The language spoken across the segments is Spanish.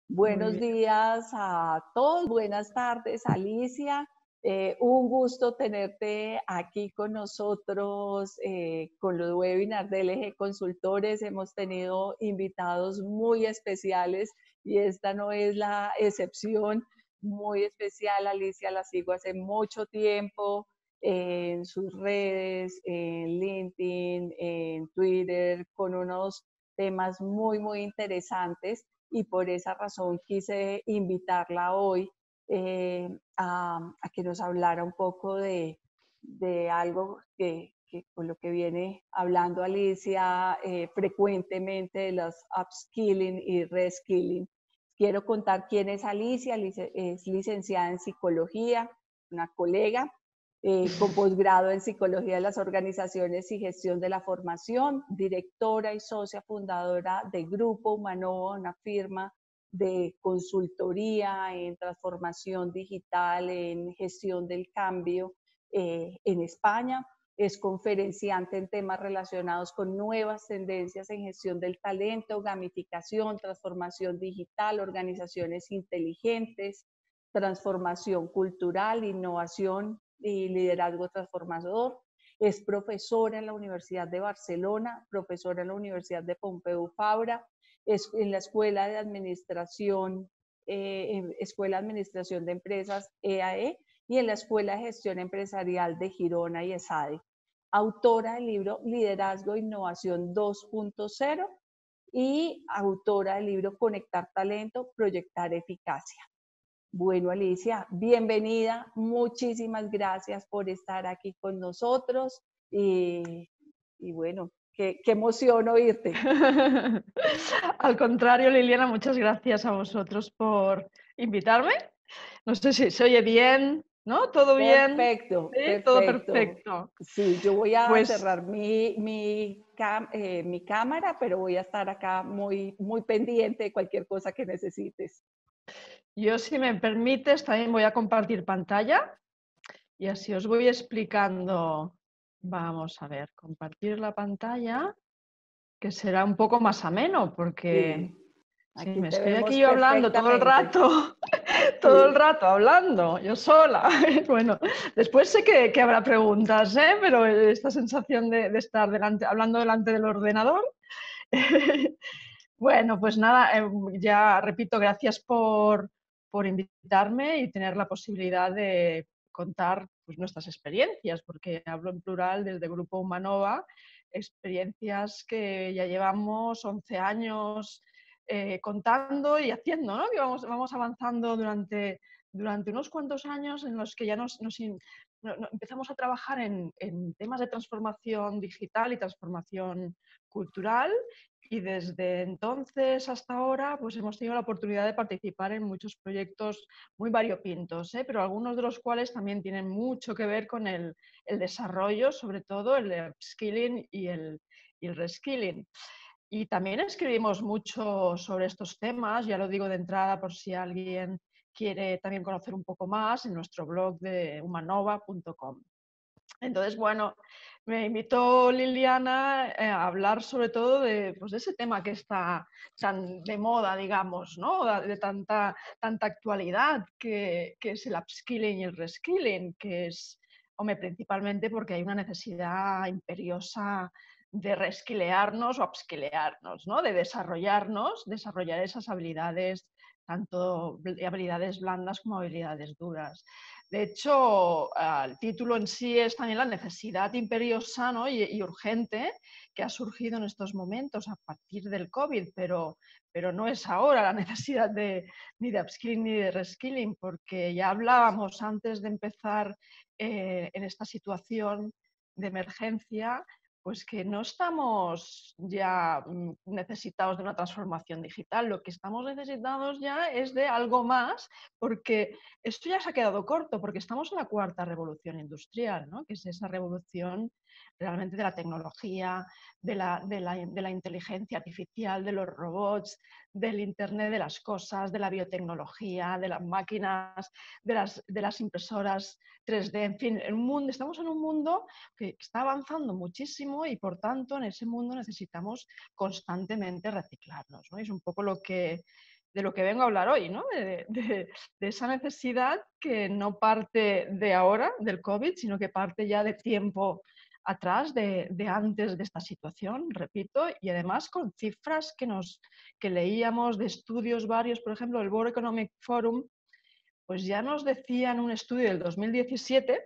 Muy Buenos bien. días a todos, buenas tardes, Alicia. Un gusto tenerte aquí con nosotros con los webinars del Eje Consultores. Hemos tenido invitados muy especiales y esta no es la excepción. Muy especial, Alicia, la sigo hace mucho tiempo en sus redes, en LinkedIn, en Twitter, con unos temas muy interesantes y por esa razón quise invitarla hoy a que nos hablara un poco de algo que con lo que viene hablando Alicia frecuentemente de los upskilling y reskilling. Quiero contar quién es Alicia. Alicia es licenciada en psicología, una colega con posgrado en Psicología de las Organizaciones y Gestión de la Formación, directora y socia fundadora de Grupo Humanova, una firma de consultoría en transformación digital, en gestión del cambio en España. Es conferenciante en temas relacionados con nuevas tendencias en gestión del talento, gamificación, transformación digital, organizaciones inteligentes, transformación cultural, innovación y liderazgo transformador. Es profesora en la Universidad de Barcelona, profesora en la Universidad de Pompeu Fabra, es en la Escuela de Administración, Escuela de Administración de Empresas EAE y en la Escuela de Gestión Empresarial de Girona y ESADE. Autora del libro Liderazgo e Innovación 2.0 y autora del libro Conectar Talento, Proyectar Eficacia. Bueno, Alicia, bienvenida. Muchísimas gracias por estar aquí con nosotros y bueno, qué emoción oírte. Al contrario, Liliana, muchas gracias a vosotros por invitarme. No sé si se oye bien, ¿no? ¿Todo bien? Perfecto, Sí, todo perfecto. perfecto. Sí, yo voy a Pues cerrar mi cámara, pero voy a estar acá muy pendiente de cualquier cosa que necesites. yo, si me permites, también voy a compartir pantalla y así os voy explicando. Vamos a ver, compartir la pantalla, que será un poco más ameno, porque Sí, si aquí me te estoy vemos aquí yo hablando todo el perfectamente. rato, todo el Sí. rato hablando, yo sola. Bueno, después sé que habrá preguntas, ¿eh? Pero esta sensación de estar delante, hablando delante del ordenador. Bueno, pues nada, ya repito, gracias por invitarme y tener la posibilidad de contar pues, nuestras experiencias, porque hablo en plural desde Grupo Humanova, experiencias que ya llevamos 11 años contando y haciendo, ¿no? Que vamos avanzando durante unos cuantos años en los que ya empezamos a trabajar en temas de transformación digital y transformación cultural y desde entonces hasta ahora pues hemos tenido la oportunidad de participar en muchos proyectos muy variopintos, ¿eh? Pero algunos de los cuales también tienen mucho que ver con el desarrollo, sobre todo el upskilling y el reskilling. Y también escribimos mucho sobre estos temas, ya lo digo de entrada por si alguien quiere también conocer un poco más en nuestro blog de humanova.com. Entonces, bueno, me invitó Liliana a hablar sobre todo de, pues, de ese tema que está tan de moda, digamos, ¿no? De tanta actualidad que es el upskilling y el reskilling, que es, hombre, principalmente porque hay una necesidad imperiosa de reskilearnos o upskilearnos, ¿no? De desarrollarnos, desarrollar esas habilidades, tanto habilidades blandas como habilidades duras. De hecho, el título en sí es también la necesidad imperiosa, ¿no? y urgente que ha surgido en estos momentos a partir del COVID, pero no es ahora la necesidad ni de upskilling ni de reskilling, porque ya hablábamos antes de empezar en esta situación de emergencia, pues que no estamos ya necesitados de una transformación digital, lo que estamos necesitados ya es de algo más, porque esto ya se ha quedado corto, porque estamos en la cuarta revolución industrial, ¿no? Que es esa revolución realmente de la tecnología, de la inteligencia artificial, de los robots, del Internet de las cosas, de la biotecnología, de las máquinas, de las impresoras 3D, en fin, estamos en un mundo que está avanzando muchísimo y por tanto en ese mundo necesitamos constantemente reciclarnos, ¿no? Es un poco de lo que vengo a hablar hoy, ¿no? De esa necesidad que no parte de ahora, del COVID, sino que parte ya de tiempo atrás, de antes de esta situación, repito, y además con cifras que leíamos de estudios varios, por ejemplo, el World Economic Forum, pues ya nos decía en un estudio del 2017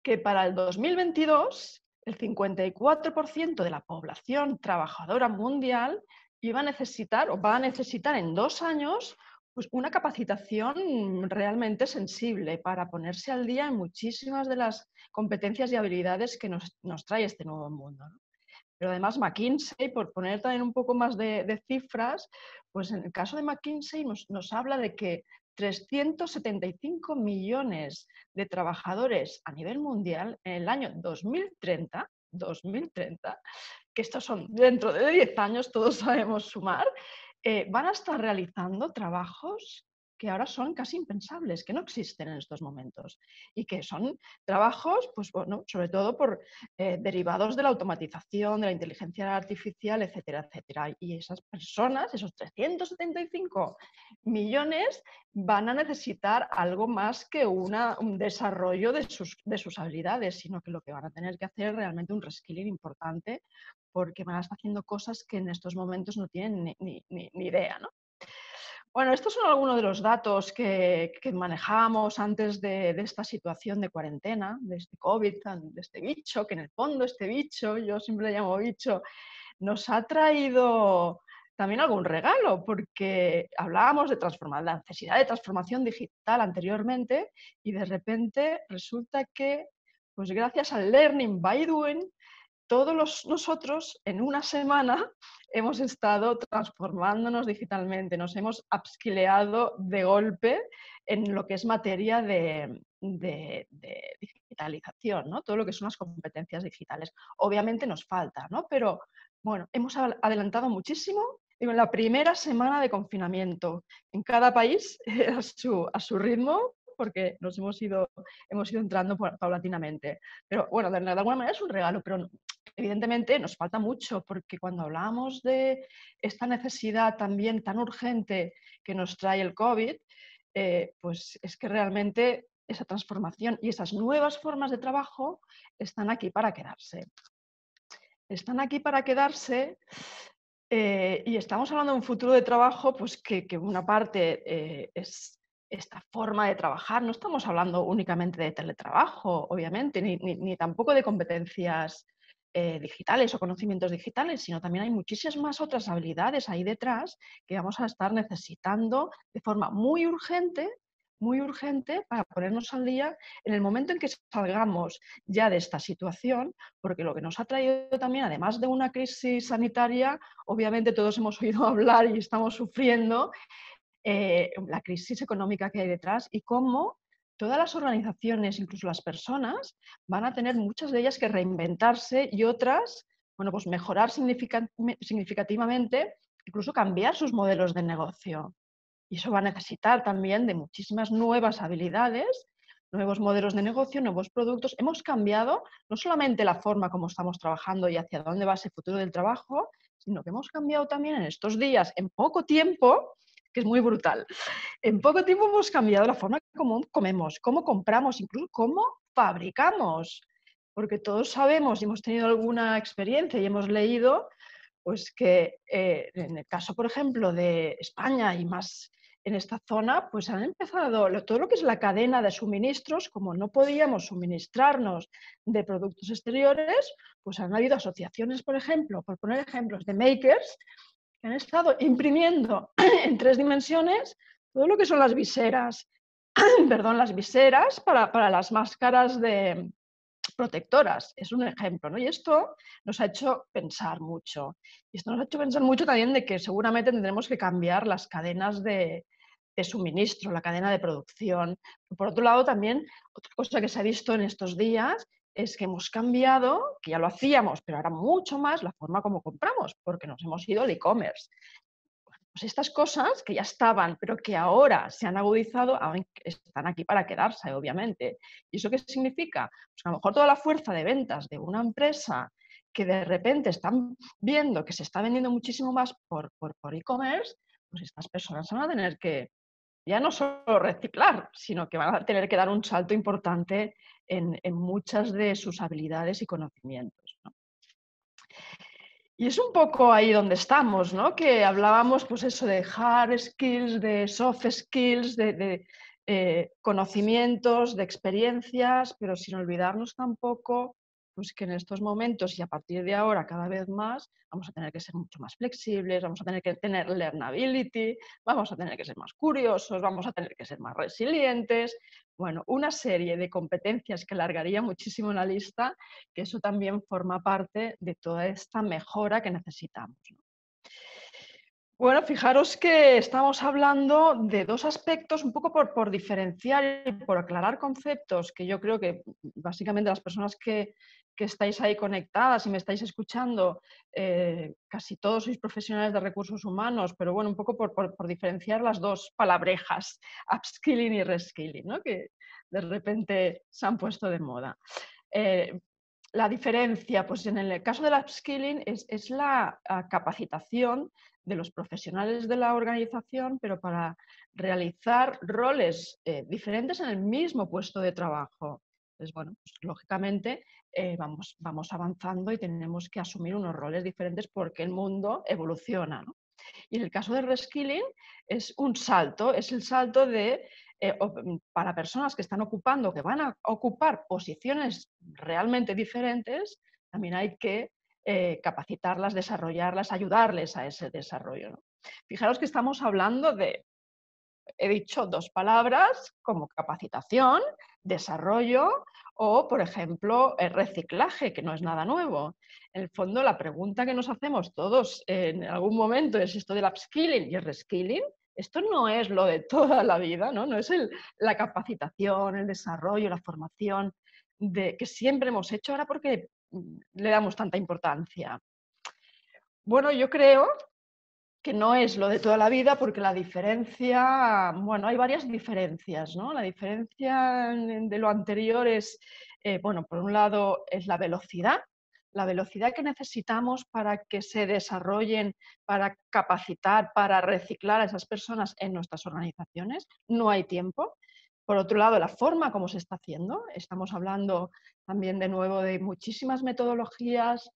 que para el 2022 el 54% de la población trabajadora mundial iba a necesitar o va a necesitar en 2 años pues, una capacitación realmente sensible para ponerse al día en muchísimas de las competencias y habilidades que nos trae este nuevo mundo, ¿no? Pero además McKinsey, por poner también un poco más de cifras, pues en el caso de McKinsey nos habla de que 375 millones de trabajadores a nivel mundial en el año 2030, que estos son dentro de 10 años, todos sabemos sumar, van a estar realizando trabajos que ahora son casi impensables, que no existen en estos momentos y que son trabajos, pues bueno, sobre todo por derivados de la automatización, de la inteligencia artificial, etcétera, etcétera. Y esas personas, esos 375 millones, van a necesitar algo más que un desarrollo de sus habilidades, sino que lo que van a tener que hacer es realmente un reskilling importante porque van a estar haciendo cosas que en estos momentos no tienen ni idea, ¿no? Bueno, estos son algunos de los datos que manejábamos antes de esta situación de cuarentena, de este COVID, de este bicho, que en el fondo este bicho, yo siempre le llamo bicho, nos ha traído también algún regalo, porque hablábamos de transformar, la necesidad de transformación digital anteriormente y de repente resulta que, pues gracias al learning by doing, todos nosotros en una semana hemos estado transformándonos digitalmente, nos hemos upskilleado de golpe en lo que es materia de digitalización, ¿no? Todo lo que son las competencias digitales. Obviamente nos falta, ¿no? Pero bueno, hemos adelantado muchísimo en la primera semana de confinamiento. En cada país a su ritmo, porque hemos ido entrando paulatinamente. Pero bueno, de alguna manera es un regalo, pero evidentemente nos falta mucho, porque cuando hablamos de esta necesidad también tan urgente que nos trae el COVID, pues es que realmente esa transformación y esas nuevas formas de trabajo están aquí para quedarse. Están aquí para quedarse y estamos hablando de un futuro de trabajo pues que una parte es esta forma de trabajar. No estamos hablando únicamente de teletrabajo, obviamente, ni tampoco de competencias digitales o conocimientos digitales, sino también hay muchísimas más otras habilidades ahí detrás que vamos a estar necesitando de forma muy urgente para ponernos al día en el momento en que salgamos ya de esta situación, porque lo que nos ha traído también, además de una crisis sanitaria, obviamente todos hemos oído hablar y estamos sufriendo la crisis económica que hay detrás y cómo todas las organizaciones, incluso las personas, van a tener muchas de ellas que reinventarse y otras, bueno, pues mejorar significativamente, incluso cambiar sus modelos de negocio. Y eso va a necesitar también de muchísimas nuevas habilidades, nuevos modelos de negocio, nuevos productos. Hemos cambiado no solamente la forma como estamos trabajando y hacia dónde va ese futuro del trabajo, sino que hemos cambiado también en estos días, en poco tiempo, que es muy brutal. En poco tiempo hemos cambiado la forma como comemos, cómo compramos, incluso cómo fabricamos. Porque todos sabemos y hemos tenido alguna experiencia y hemos leído pues que en el caso, por ejemplo, de España y más en esta zona, pues han empezado todo lo que es la cadena de suministros, como no podíamos suministrarnos de productos exteriores, pues han habido asociaciones, por ejemplo, por poner ejemplos, de makers, que han estado imprimiendo en 3 dimensiones todo lo que son las viseras, perdón, las viseras para las máscaras protectoras, es un ejemplo, ¿no? Y esto nos ha hecho pensar mucho. Y esto nos ha hecho pensar mucho también de que seguramente tendremos que cambiar las cadenas de suministro, la cadena de producción. Por otro lado, también, otra cosa que se ha visto en estos días es que hemos cambiado, que ya lo hacíamos, pero ahora mucho más, la forma como compramos, porque nos hemos ido al e-commerce. Pues estas cosas que ya estaban, pero que ahora se han agudizado, ahora están aquí para quedarse, obviamente. ¿Y eso qué significa? Pues que a lo mejor toda la fuerza de ventas de una empresa que de repente están viendo que se está vendiendo muchísimo más por e-commerce, pues estas personas van a tener que ya no solo reciclar, sino que van a tener que dar un salto importante en muchas de sus habilidades y conocimientos, ¿no? Y es un poco ahí donde estamos, ¿no? Que hablábamos, pues eso, de hard skills, de soft skills, de conocimientos, de experiencias, pero sin olvidarnos tampoco, pues que en estos momentos y a partir de ahora cada vez más vamos a tener que ser mucho más flexibles, vamos a tener que tener learnability, vamos a tener que ser más curiosos, vamos a tener que ser más resilientes. Bueno, una serie de competencias que alargaría muchísimo la lista, que eso también forma parte de toda esta mejora que necesitamos, ¿no? Bueno, fijaros que estamos hablando de dos aspectos, un poco por diferenciar y por aclarar conceptos que yo creo que básicamente las personas que estáis ahí conectadas y me estáis escuchando, casi todos sois profesionales de recursos humanos, pero bueno, un poco por diferenciar las dos palabrejas, upskilling y reskilling, ¿no? Que de repente se han puesto de moda. Eh, la diferencia, pues en el caso del upskilling es la capacitación de los profesionales de la organización, pero para realizar roles diferentes en el mismo puesto de trabajo. Entonces, bueno, pues, lógicamente vamos avanzando y tenemos que asumir unos roles diferentes porque el mundo evoluciona, ¿no? Y en el caso del reskilling es un salto, es el salto de, para personas que están ocupando, que van a ocupar posiciones realmente diferentes, también hay que capacitarlas, desarrollarlas, ayudarles a ese desarrollo, ¿no? Fijaros que estamos hablando de, he dicho dos palabras como capacitación, desarrollo o, por ejemplo, reciclaje, que no es nada nuevo. En el fondo, la pregunta que nos hacemos todos en algún momento es esto del upskilling y el reskilling. Esto no es lo de toda la vida, ¿no? No es la capacitación, el desarrollo, la formación que siempre hemos hecho ahora porque le damos tanta importancia. Bueno, yo creo que no es lo de toda la vida porque la diferencia, bueno, hay varias diferencias, ¿no? La diferencia de lo anterior es, bueno, por un lado es la velocidad que necesitamos para que se desarrollen, para capacitar, para reciclar a esas personas en nuestras organizaciones. No hay tiempo. Por otro lado, la forma como se está haciendo. Estamos hablando también de nuevo de muchísimas metodologías,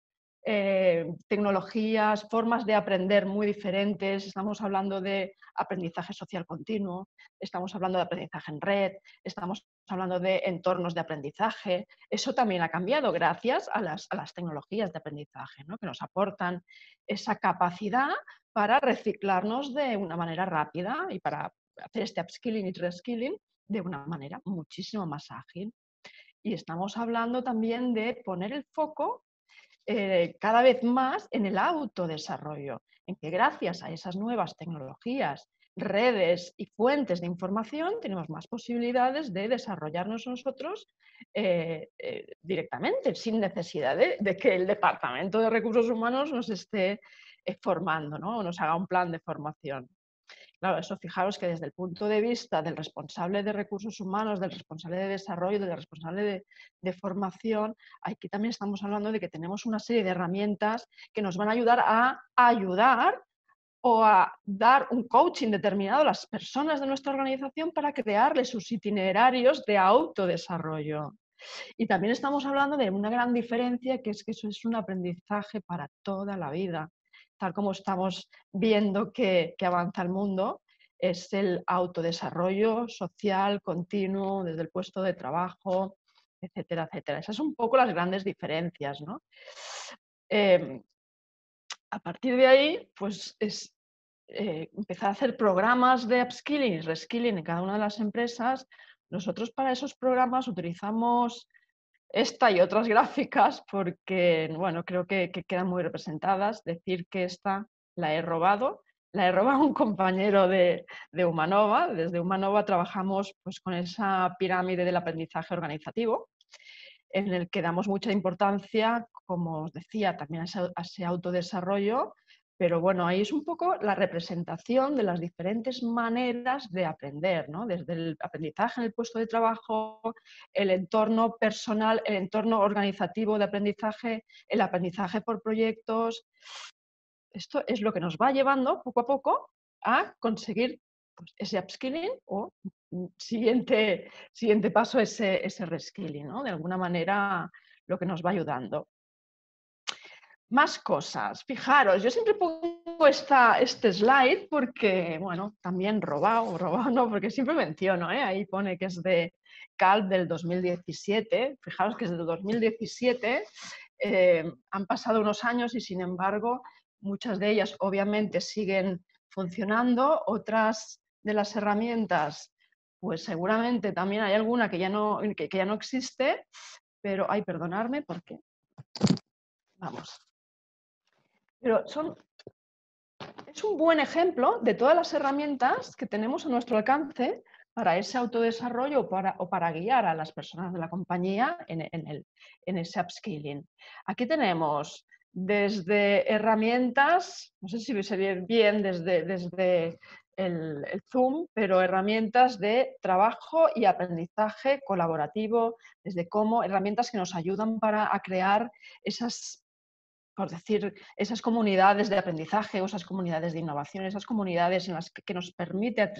tecnologías, formas de aprender muy diferentes. Estamos hablando de aprendizaje social continuo, estamos hablando de aprendizaje en red, estamos hablando de entornos de aprendizaje. Eso también ha cambiado gracias a las tecnologías de aprendizaje, ¿no? Que nos aportan esa capacidad para reciclarnos de una manera rápida y para hacer este upskilling y reskilling de una manera muchísimo más ágil. Y estamos hablando también de poner el foco cada vez más en el autodesarrollo, en que gracias a esas nuevas tecnologías, redes y fuentes de información tenemos más posibilidades de desarrollarnos nosotros directamente, sin necesidad de que el Departamento de Recursos Humanos nos esté formando, ¿no? O nos haga un plan de formación. Claro, eso fijaros que desde el punto de vista del responsable de recursos humanos, del responsable de desarrollo, del responsable de formación, aquí también estamos hablando de que tenemos una serie de herramientas que nos van a ayudar o a dar un coaching determinado a las personas de nuestra organización para crearles sus itinerarios de autodesarrollo. Y también estamos hablando de una gran diferencia, que es que eso es un aprendizaje para toda la vida. Tal como estamos viendo que avanza el mundo, es el autodesarrollo social continuo desde el puesto de trabajo, etcétera, etcétera. Esas son un poco las grandes diferencias, ¿no? A partir de ahí, pues es empezar a hacer programas de upskilling y reskilling en cada una de las empresas. Nosotros para esos programas utilizamos esta y otras gráficas porque, bueno, creo que quedan muy representadas. Decir que esta la he robado a un compañero de Humanova. Desde Humanova trabajamos pues, con esa pirámide del aprendizaje organizativo, en el que damos mucha importancia, como os decía, también a ese autodesarrollo, pero bueno, ahí es un poco la representación de las diferentes maneras de aprender, ¿no? Desde el aprendizaje en el puesto de trabajo, el entorno personal, el entorno organizativo de aprendizaje, el aprendizaje por proyectos. Esto es lo que nos va llevando poco a poco a conseguir pues, ese upskilling o siguiente paso, ese reskilling, ¿no? De alguna manera lo que nos va ayudando. Más cosas. Fijaros, yo siempre pongo este slide porque, bueno, también robado no, porque siempre menciono, ahí pone que es de CALP del 2017. Fijaros que es del 2017, han pasado unos años y, sin embargo, muchas de ellas obviamente siguen funcionando. Otras de las herramientas, pues seguramente también hay alguna que ya no existe, pero, ay, perdonadme porque, vamos. Pero es un buen ejemplo de todas las herramientas que tenemos a nuestro alcance para ese autodesarrollo o para guiar a las personas de la compañía en ese upskilling. Aquí tenemos desde herramientas, no sé si se ve bien desde el Zoom, pero herramientas de trabajo y aprendizaje colaborativo, desde herramientas que nos ayudan a crear esas, por decir, esas comunidades de aprendizaje o esas comunidades de innovación, esas comunidades en las que nos permite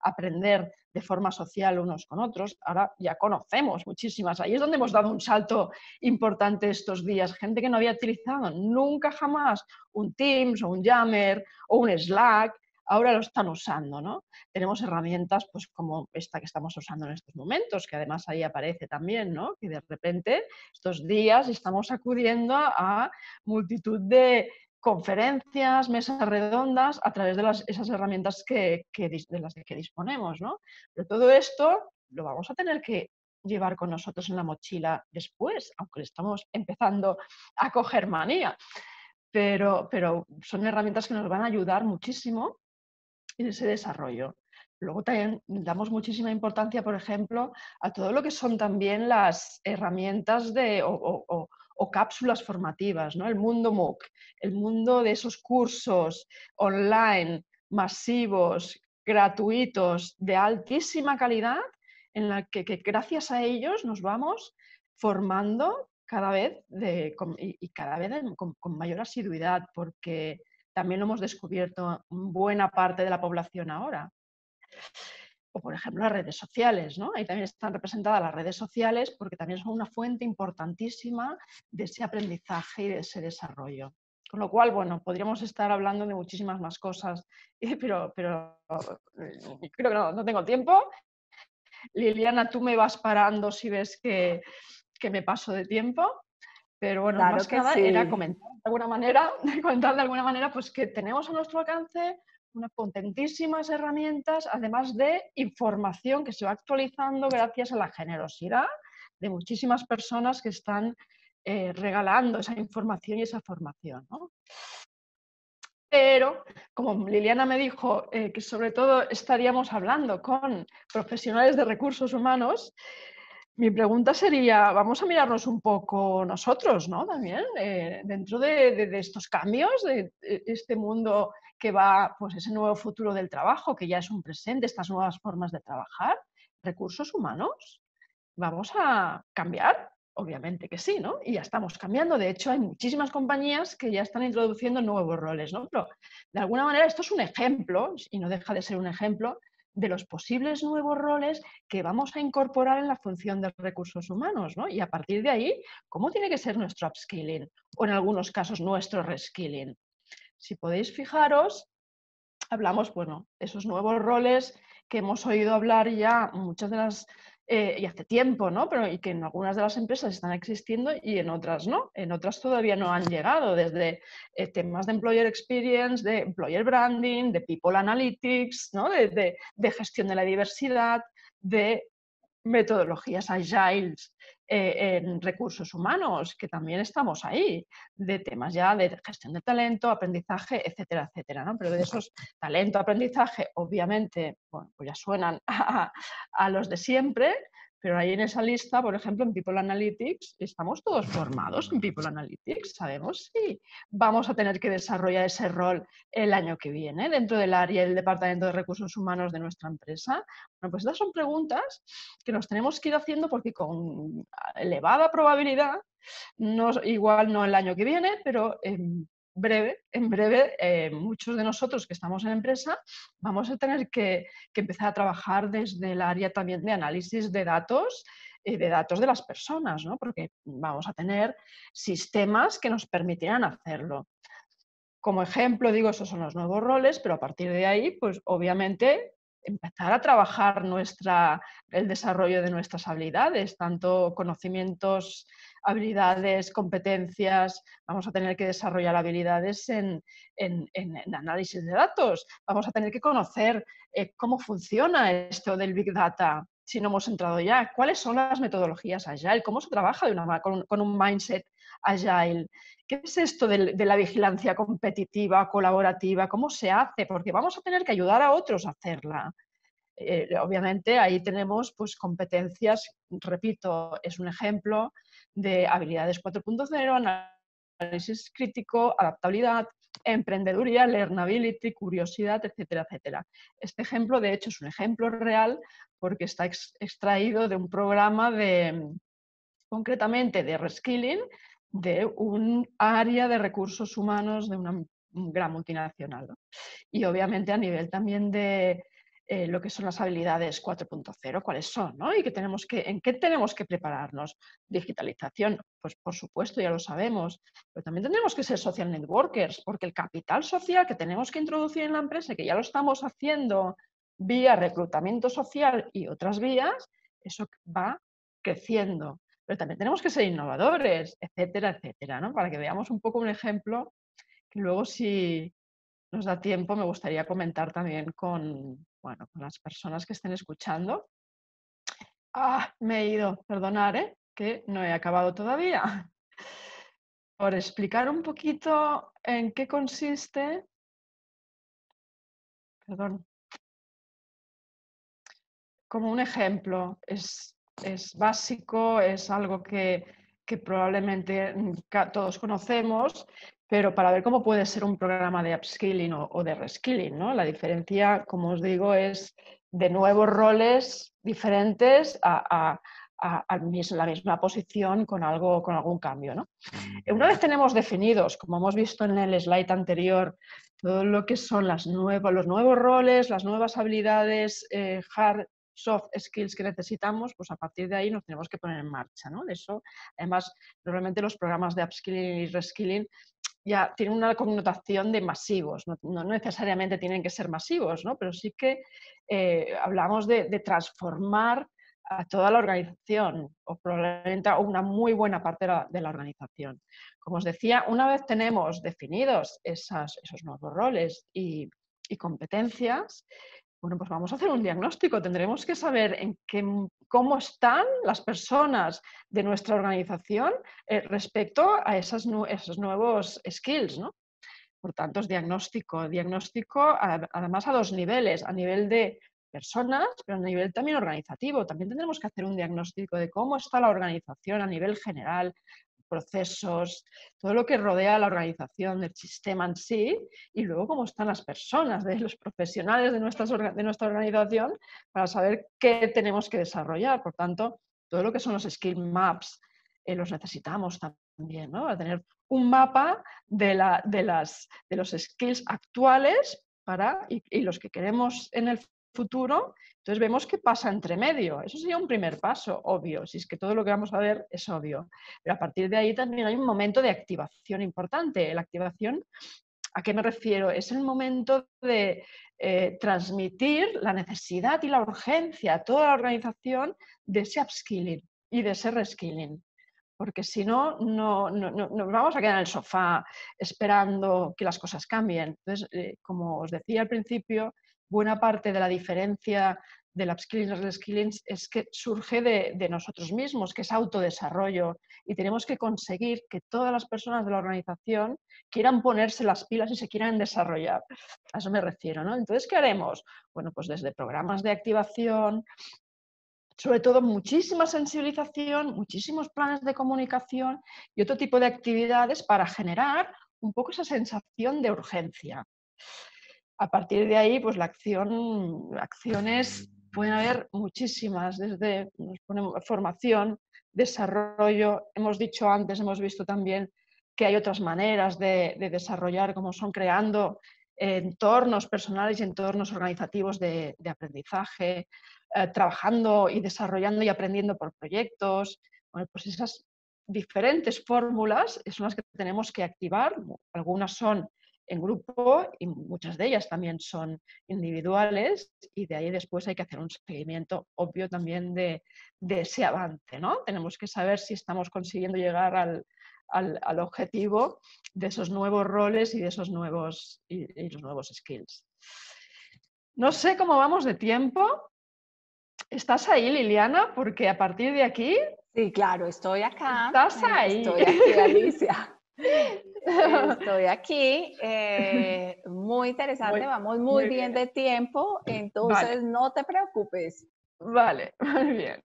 aprender de forma social unos con otros. Ahora ya conocemos muchísimas. Ahí es donde hemos dado un salto importante estos días. Gente que no había utilizado nunca jamás un Teams o un Yammer o un Slack, ahora lo están usando, ¿no? Tenemos herramientas pues, como esta que estamos usando en estos momentos, que además ahí aparece también, ¿no? Que de repente estos días estamos acudiendo a multitud de conferencias, mesas redondas, a través de esas herramientas de las que disponemos, ¿no? Pero todo esto lo vamos a tener que llevar con nosotros en la mochila después, aunque le estamos empezando a coger manía. Pero son herramientas que nos van a ayudar muchísimo en ese desarrollo. Luego también damos muchísima importancia, por ejemplo, a todo lo que son también las herramientas o cápsulas formativas, ¿no? El mundo MOOC, el mundo de esos cursos online, masivos, gratuitos, de altísima calidad, en la que gracias a ellos nos vamos formando cada vez y cada vez con mayor asiduidad, porque también lo hemos descubierto buena parte de la población ahora. O, por ejemplo, las redes sociales, ¿no? Ahí también están representadas las redes sociales porque también son una fuente importantísima de ese aprendizaje y de ese desarrollo. Con lo cual, bueno, podríamos estar hablando de muchísimas más cosas, pero creo que no tengo tiempo. Liliana, tú me vas parando si ves que me paso de tiempo. Pero bueno, Claro más que que nada era sí. comentar de alguna manera pues que tenemos a nuestro alcance unas potentísimas herramientas, además de información que se va actualizando gracias a la generosidad de muchísimas personas que están regalando esa información y esa formación, ¿no? Pero, como Liliana me dijo, que sobre todo estaríamos hablando con profesionales de recursos humanos, mi pregunta sería, vamos a mirarnos un poco nosotros, ¿no? También, dentro de estos cambios, de este mundo que va, pues ese nuevo futuro del trabajo, que ya es un presente, estas nuevas formas de trabajar, recursos humanos, ¿vamos a cambiar? Obviamente que sí, ¿no? Y ya estamos cambiando. De hecho, hay muchísimas compañías que ya están introduciendo nuevos roles, ¿no? Pero de alguna manera esto es un ejemplo, y no deja de ser un ejemplo, de los posibles nuevos roles que vamos a incorporar en la función de recursos humanos, ¿no? Y a partir de ahí, ¿cómo tiene que ser nuestro upskilling? O en algunos casos, nuestro reskilling. Si podéis fijaros, hablamos, bueno, esos nuevos roles que hemos oído hablar ya muchas de las, y hace tiempo, ¿no? Pero y que en algunas de las empresas están existiendo y en otras no. En otras todavía no han llegado, desde temas de employer experience, de employer branding, de people analytics, ¿no? De gestión de la diversidad, de metodologías agiles en recursos humanos, que también estamos ahí, de temas ya de gestión de talento, aprendizaje, etcétera, etcétera, ¿no? Pero de esos talento, aprendizaje, obviamente, bueno, pues ya suenan a los de siempre, pero ahí en esa lista, por ejemplo, en People Analytics, estamos todos formados en People Analytics, sabemos si vamos a tener que desarrollar ese rol el año que viene dentro del área del Departamento de Recursos Humanos de nuestra empresa. Bueno, pues estas son preguntas que nos tenemos que ir haciendo porque con elevada probabilidad, igual no el año que viene, pero en breve, muchos de nosotros que estamos en empresa vamos a tener que empezar a trabajar desde el área también de análisis de datos de las personas, ¿no? Porque vamos a tener sistemas que nos permitirán hacerlo. Como ejemplo, digo, esos son los nuevos roles, pero a partir de ahí, pues obviamente empezar a trabajar el desarrollo de nuestras habilidades, tanto conocimientos, habilidades, competencias. Vamos a tener que desarrollar habilidades en análisis de datos. Vamos a tener que conocer cómo funciona esto del Big Data, si no hemos entrado ya, cuáles son las metodologías Agile, cómo se trabaja con un mindset Agile. ¿Qué es esto de la vigilancia competitiva, colaborativa? ¿Cómo se hace? Porque vamos a tener que ayudar a otros a hacerla. Obviamente ahí tenemos pues, competencias, repito, es un ejemplo de habilidades 4.0, análisis crítico, adaptabilidad, emprendeduría, learnability, curiosidad, etcétera, etcétera. Este ejemplo, de hecho, es un ejemplo real porque está extraído de un programa concretamente de reskilling de un área de recursos humanos de una gran multinacional, ¿no? Y obviamente a nivel también de lo que son las habilidades 4.0, cuáles son, ¿no? Y en qué tenemos que prepararnos. Digitalización, pues por supuesto, ya lo sabemos, pero también tenemos que ser social networkers, porque el capital social que tenemos que introducir en la empresa, que ya lo estamos haciendo vía reclutamiento social y otras vías, eso va creciendo. Pero también tenemos que ser innovadores, etcétera, etcétera, ¿no? Para que veamos un poco un ejemplo que luego si nos da tiempo me gustaría comentar también bueno, con las personas que estén escuchando. Me he ido, perdonar, que no he acabado todavía. Por explicar un poquito en qué consiste, perdón, como un ejemplo, es básico, es algo que probablemente todos conocemos, pero para ver cómo puede ser un programa de upskilling o de reskilling, ¿no? La diferencia, como os digo, es de nuevos roles diferentes a la misma posición con algún cambio, ¿no? Una vez tenemos definidos, como hemos visto en el slide anterior, todo lo que son los nuevos roles, las nuevas habilidades, hard, soft skills que necesitamos, pues a partir de ahí nos tenemos que poner en marcha, ¿no? De eso, además, normalmente los programas de upskilling y reskilling ya tienen una connotación de masivos, no necesariamente tienen que ser masivos, ¿no? Pero sí que hablamos de transformar a toda la organización o probablemente a una muy buena parte de la organización. Como os decía, una vez tenemos definidos esos nuevos roles y competencias, bueno, pues vamos a hacer un diagnóstico. Tendremos que saber cómo están las personas de nuestra organización respecto a esos nuevos skills, ¿no? Por tanto, es diagnóstico. Diagnóstico además a dos niveles, a nivel de personas, pero a nivel también organizativo. También tendremos que hacer un diagnóstico de cómo está la organización a nivel general, procesos, todo lo que rodea a la organización, del sistema en sí, y luego cómo están las personas, de los profesionales de nuestra organización, para saber qué tenemos que desarrollar. Por tanto, todo lo que son los skill maps los necesitamos también, ¿no? Para tener un mapa de los skills actuales y los que queremos en el futuro. Entonces vemos qué pasa entre medio. Eso sería un primer paso, obvio, si es que todo lo que vamos a ver es obvio. Pero a partir de ahí también hay un momento de activación importante. La activación, ¿a qué me refiero? Es el momento de transmitir la necesidad y la urgencia a toda la organización de ese upskilling y de ese reskilling. Porque si no, no nos vamos a quedar en el sofá esperando que las cosas cambien. Entonces, como os decía al principio, buena parte de la diferencia del upskilling y reskilling es que surge de nosotros mismos, que es autodesarrollo, y tenemos que conseguir que todas las personas de la organización quieran ponerse las pilas y se quieran desarrollar. A eso me refiero, ¿no? Entonces, ¿qué haremos? Bueno, pues desde programas de activación, sobre todo muchísima sensibilización, muchísimos planes de comunicación y otro tipo de actividades para generar un poco esa sensación de urgencia. A partir de ahí, pues acciones pueden haber muchísimas, desde formación, desarrollo, hemos dicho antes, hemos visto también que hay otras maneras de desarrollar, como son creando entornos personales y entornos organizativos de aprendizaje, trabajando y desarrollando y aprendiendo por proyectos. Bueno, pues esas diferentes fórmulas son las que tenemos que activar. Algunas son en grupo y muchas de ellas también son individuales, y de ahí después hay que hacer un seguimiento obvio también de ese avance, ¿no? Tenemos que saber si estamos consiguiendo llegar al objetivo de esos nuevos roles y de esos y los nuevos skills. No sé cómo vamos de tiempo. ¿Estás ahí, Liliana? Porque a partir de aquí... Sí, claro, estoy acá. Estás ahí. Estoy aquí, Alicia. Estoy aquí. Muy interesante, Muy, vamos muy muy bien bien. de tiempo, Vale, entonces no te preocupes. vale, muy bien.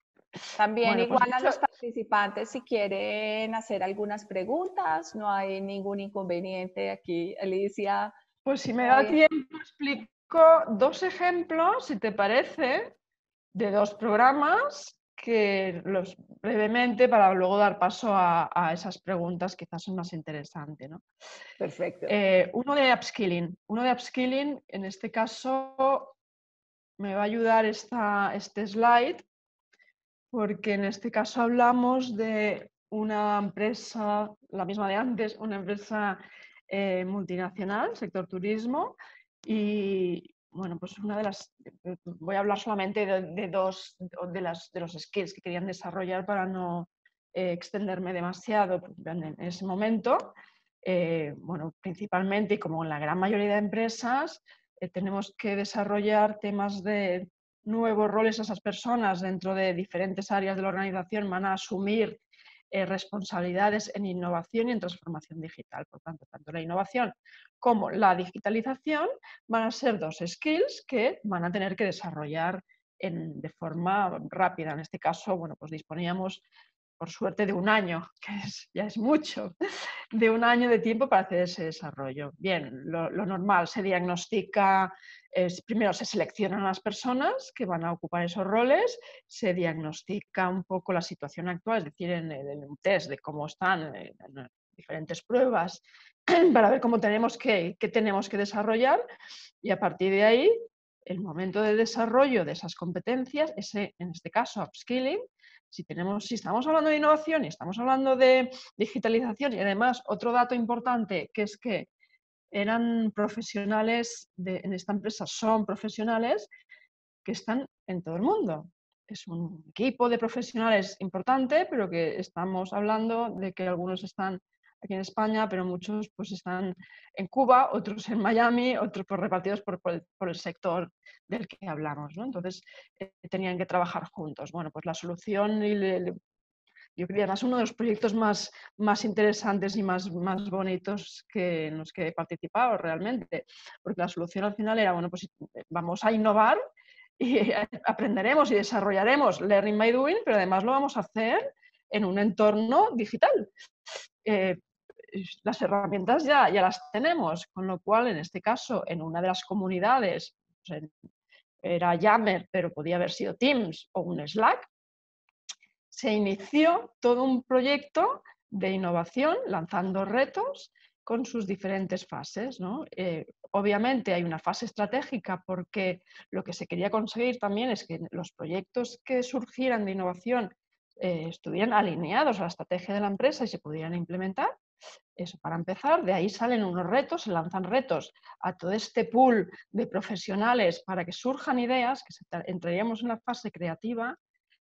También Bueno, pues igual a los participantes, si quieren hacer algunas preguntas, no hay ningún inconveniente aquí, Alicia. pues si me da Muy, tiempo, explico 2 ejemplos, si te parece, de 2 programas que los brevemente para luego dar paso a esas preguntas que quizás son más interesantes, ¿no? perfecto. Uno de upskilling, en este caso me va a ayudar este slide, porque en este caso hablamos de una empresa, la misma de antes, una empresa multinacional, sector turismo, y bueno, pues una de las, voy a hablar solamente de dos de los skills que querían desarrollar para no extenderme demasiado en ese momento. Bueno, principalmente, y como en la gran mayoría de empresas, tenemos que desarrollar temas de nuevos roles a esas personas dentro de diferentes áreas de la organización, van a asumir responsabilidades en innovación y en transformación digital. Por tanto, tanto la innovación como la digitalización van a ser 2 skills que van a tener que desarrollar de forma rápida. En este caso, bueno, pues disponíamos, por suerte, de 1 año, que ya es mucho, de 1 año de tiempo para hacer ese desarrollo. Bien, lo normal, se diagnostica, primero se seleccionan a las personas que van a ocupar esos roles, se diagnostica un poco la situación actual, es decir, en un test de cómo están en diferentes pruebas para ver cómo qué tenemos que desarrollar, y a partir de ahí, el momento de desarrollo de esas competencias, en este caso upskilling, si estamos hablando de innovación y estamos hablando de digitalización, y además otro dato importante, que es que eran profesionales, en esta empresa son profesionales que están en todo el mundo. Es un equipo de profesionales importante, pero que estamos hablando de que algunos están aquí en España, pero muchos pues están en Cuba, otros en Miami, otros pues, repartidos por el sector del que hablamos, ¿no? Entonces, tenían que trabajar juntos. Bueno, pues la solución, yo creo que además uno de los proyectos más interesantes y más bonitos en los que he participado realmente, porque la solución al final era, bueno, pues vamos a innovar y aprenderemos y desarrollaremos Learning by Doing, pero además lo vamos a hacer en un entorno digital. Eh, las herramientas ya las tenemos, con lo cual, en este caso, en una de las comunidades, pues, era Yammer, pero podía haber sido Teams o un Slack, se inició todo un proyecto de innovación lanzando retos con sus diferentes fases, ¿no? Obviamente hay una fase estratégica porque lo que se quería conseguir también es que los proyectos que surgieran de innovación estuvieran alineados a la estrategia de la empresa y se pudieran implementar. Eso para empezar, de ahí salen unos retos, se lanzan retos a todo este pool de profesionales para que surjan ideas, que entraríamos en la fase creativa.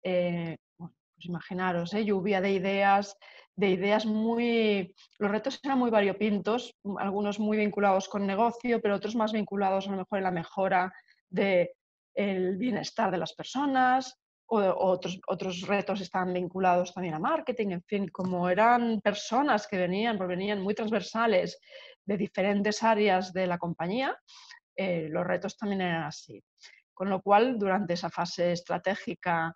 Bueno, pues imaginaros, lluvia de ideas muy... Los retos eran muy variopintos, algunos muy vinculados con negocio, pero otros más vinculados a lo mejor en la mejora del bienestar de las personas, o otros retos estaban vinculados también a marketing, en fin, como eran personas que provenían muy transversales de diferentes áreas de la compañía, los retos también eran así. Con lo cual, durante esa fase estratégica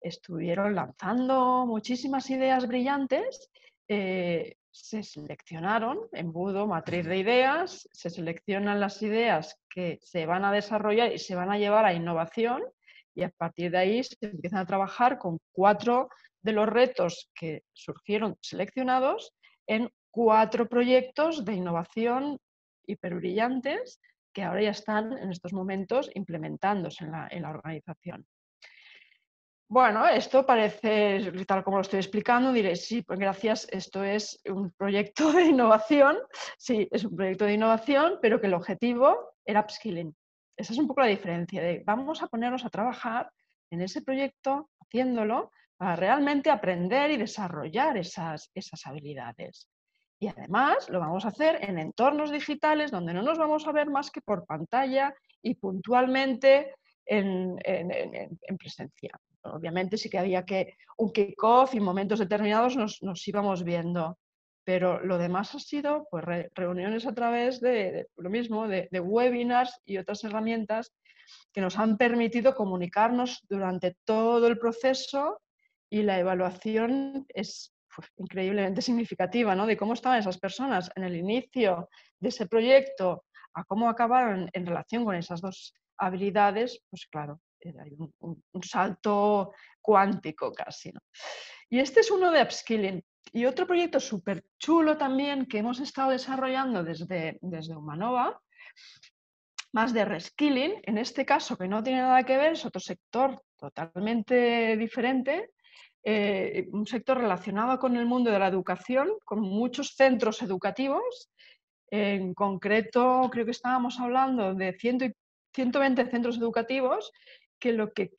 estuvieron lanzando muchísimas ideas brillantes, se seleccionaron, embudo, matriz de ideas, se seleccionan las ideas que se van a desarrollar y se van a llevar a innovación, y a partir de ahí se empiezan a trabajar con 4 de los retos que surgieron seleccionados en 4 proyectos de innovación hiperbrillantes que ahora ya están en estos momentos implementándose en la organización. Bueno, esto parece, tal como lo estoy explicando, diréis, sí, pues gracias, esto es un proyecto de innovación, sí, es un proyecto de innovación, pero que el objetivo era upskilling. Esa es un poco la diferencia, de vamos a ponernos a trabajar en ese proyecto, haciéndolo, para realmente aprender y desarrollar esas habilidades. Y además lo vamos a hacer en entornos digitales donde no nos vamos a ver más que por pantalla y puntualmente en presencia. Obviamente sí que había un kick-off y en momentos determinados nos íbamos viendo, pero lo demás ha sido pues, reuniones a través de lo mismo, de webinars y otras herramientas que nos han permitido comunicarnos durante todo el proceso, y la evaluación es increíblemente significativa, ¿no? De cómo estaban esas personas en el inicio de ese proyecto a cómo acabaron en relación con esas dos habilidades, pues claro, hay un salto cuántico casi, ¿no? Y este es uno de upskilling. Y otro proyecto súper chulo también que hemos estado desarrollando desde Umanova, más de reskilling, en este caso que no tiene nada que ver, es otro sector totalmente diferente, un sector relacionado con el mundo de la educación, con muchos centros educativos. En concreto, creo que estábamos hablando de 120 centros educativos que lo que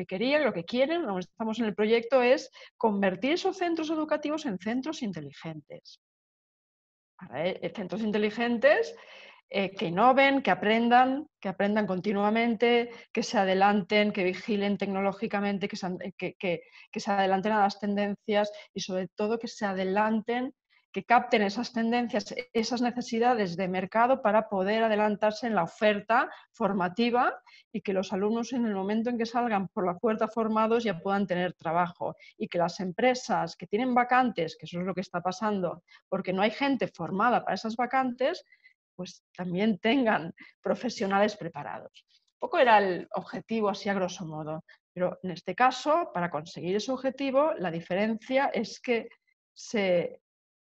querían, lo que quieren, estamos en el proyecto, es convertir esos centros educativos en centros inteligentes. Centros inteligentes que innoven, que aprendan continuamente, que se adelanten, que vigilen tecnológicamente, que se adelanten a las tendencias y sobre todo que se adelanten, que capten esas tendencias, esas necesidades de mercado para poder adelantarse en la oferta formativa y que los alumnos en el momento en que salgan por la puerta formados ya puedan tener trabajo, y que las empresas que tienen vacantes, que eso es lo que está pasando, porque no hay gente formada para esas vacantes, pues también tengan profesionales preparados. Un poco era el objetivo así a grosso modo, pero en este caso, para conseguir ese objetivo, la diferencia es que se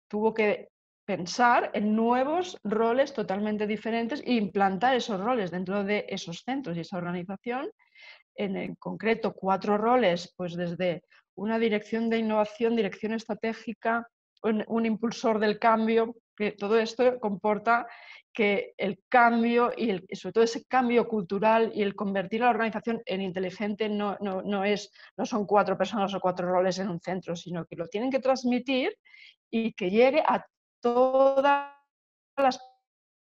tuvo que pensar en nuevos roles totalmente diferentes e implantar esos roles dentro de esos centros y esa organización. En concreto, 4 roles, pues desde una dirección de innovación, dirección estratégica, un impulsor del cambio, que todo esto comporta que el cambio y sobre todo ese cambio cultural y el convertir a la organización en inteligente no son 4 personas o 4 roles en un centro, sino que lo tienen que transmitir y que llegue a todas las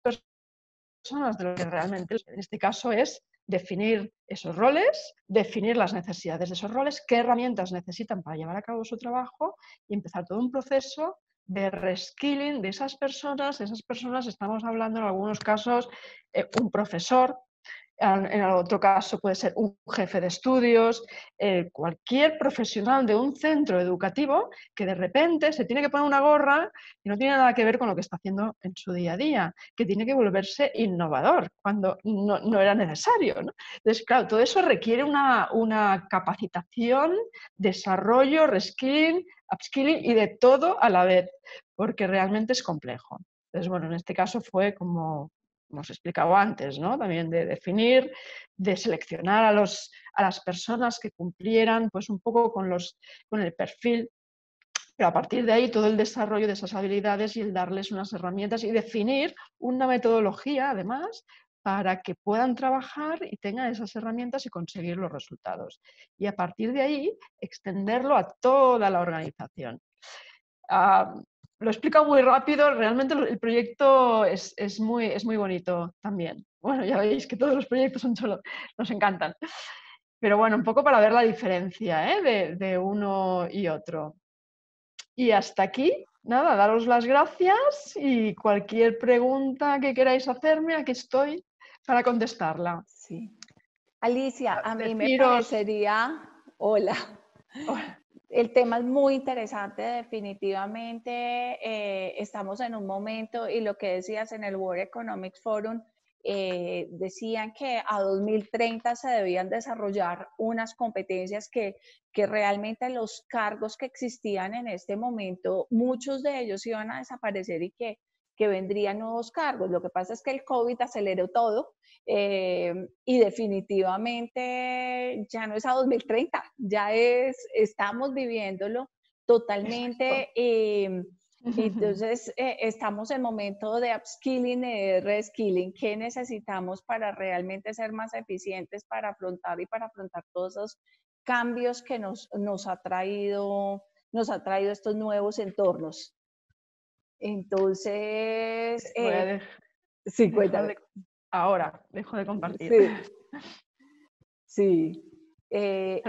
personas de lo que realmente, en este caso, es definir esos roles, definir las necesidades de esos roles, qué herramientas necesitan para llevar a cabo su trabajo y empezar todo un proceso de reskilling de esas personas. Esas personas, estamos hablando en algunos casos, un profesor, en el otro caso puede ser un jefe de estudios, cualquier profesional de un centro educativo que de repente se tiene que poner una gorra y no tiene nada que ver con lo que está haciendo en su día a día, que tiene que volverse innovador cuando no era necesario, ¿no? Entonces, claro, todo eso requiere una capacitación, desarrollo, reskilling, upskilling y de todo a la vez, porque realmente es complejo. Entonces, bueno, en este caso fue como hemos explicado antes, ¿no? También de definir, de seleccionar a las personas que cumplieran pues un poco con el perfil, pero a partir de ahí todo el desarrollo de esas habilidades y el darles unas herramientas y definir una metodología, además, para que puedan trabajar y tengan esas herramientas y conseguir los resultados. Y a partir de ahí, extenderlo a toda la organización. Lo he explicado muy rápido, realmente el proyecto es muy bonito también. Bueno, ya veis que todos los proyectos nos encantan. Pero bueno, un poco para ver la diferencia, ¿eh? de uno y otro. Y hasta aquí, nada, daros las gracias y cualquier pregunta que queráis hacerme, aquí estoy para contestarla. Sí. Alicia, a mí me Deciros... parecería, hola, Oh, el tema es muy interesante, definitivamente estamos en un momento y lo que decías en el World Economic Forum decían que a 2030 se debían desarrollar unas competencias que realmente los cargos que existían en este momento, muchos de ellos iban a desaparecer y que vendrían nuevos cargos. Lo que pasa es que el COVID aceleró todo y definitivamente ya no es a 2030, estamos viviéndolo totalmente. Entonces, estamos en momento de upskilling y de reskilling. ¿Qué necesitamos para realmente ser más eficientes para afrontar todos esos cambios que nos ha traído estos nuevos entornos? Entonces, Voy a sí, dejar cuéntame. de... Ahora, dejo de compartir. Sí, sí. Eh,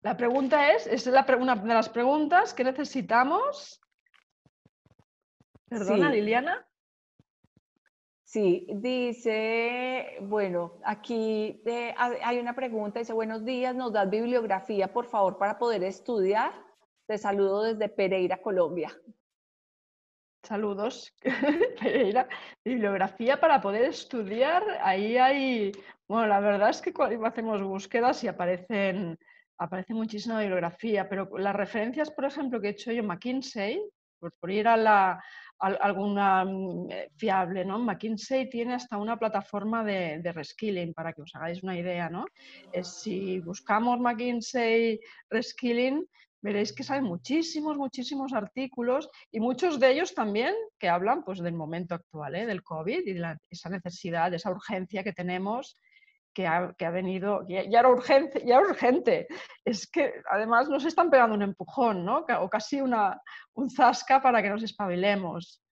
La pregunta es una de las preguntas que necesitamos. Perdona, sí, Liliana. sí, dice, bueno, aquí hay una pregunta, dice, buenos días, ¿nos das bibliografía, por favor, para poder estudiar? Te saludo desde Pereira, Colombia. Saludos. Pereira, bibliografía para poder estudiar. Ahí hay, bueno, la verdad es que cuando hacemos búsquedas y aparece muchísima bibliografía, pero las referencias, por ejemplo, que he hecho yo, McKinsey, por ir a alguna fiable, ¿no? McKinsey tiene hasta una plataforma de reskilling, para que os hagáis una idea, ¿no? Si buscamos McKinsey Reskilling, veréis que salen muchísimos artículos y muchos de ellos también que hablan pues, del momento actual, del COVID y de esa necesidad, esa urgencia que tenemos, que ha venido, ya era urgente, ya era urgente. Es que además nos están pegando un empujón, ¿no? O casi un zasca para que nos espabilemos.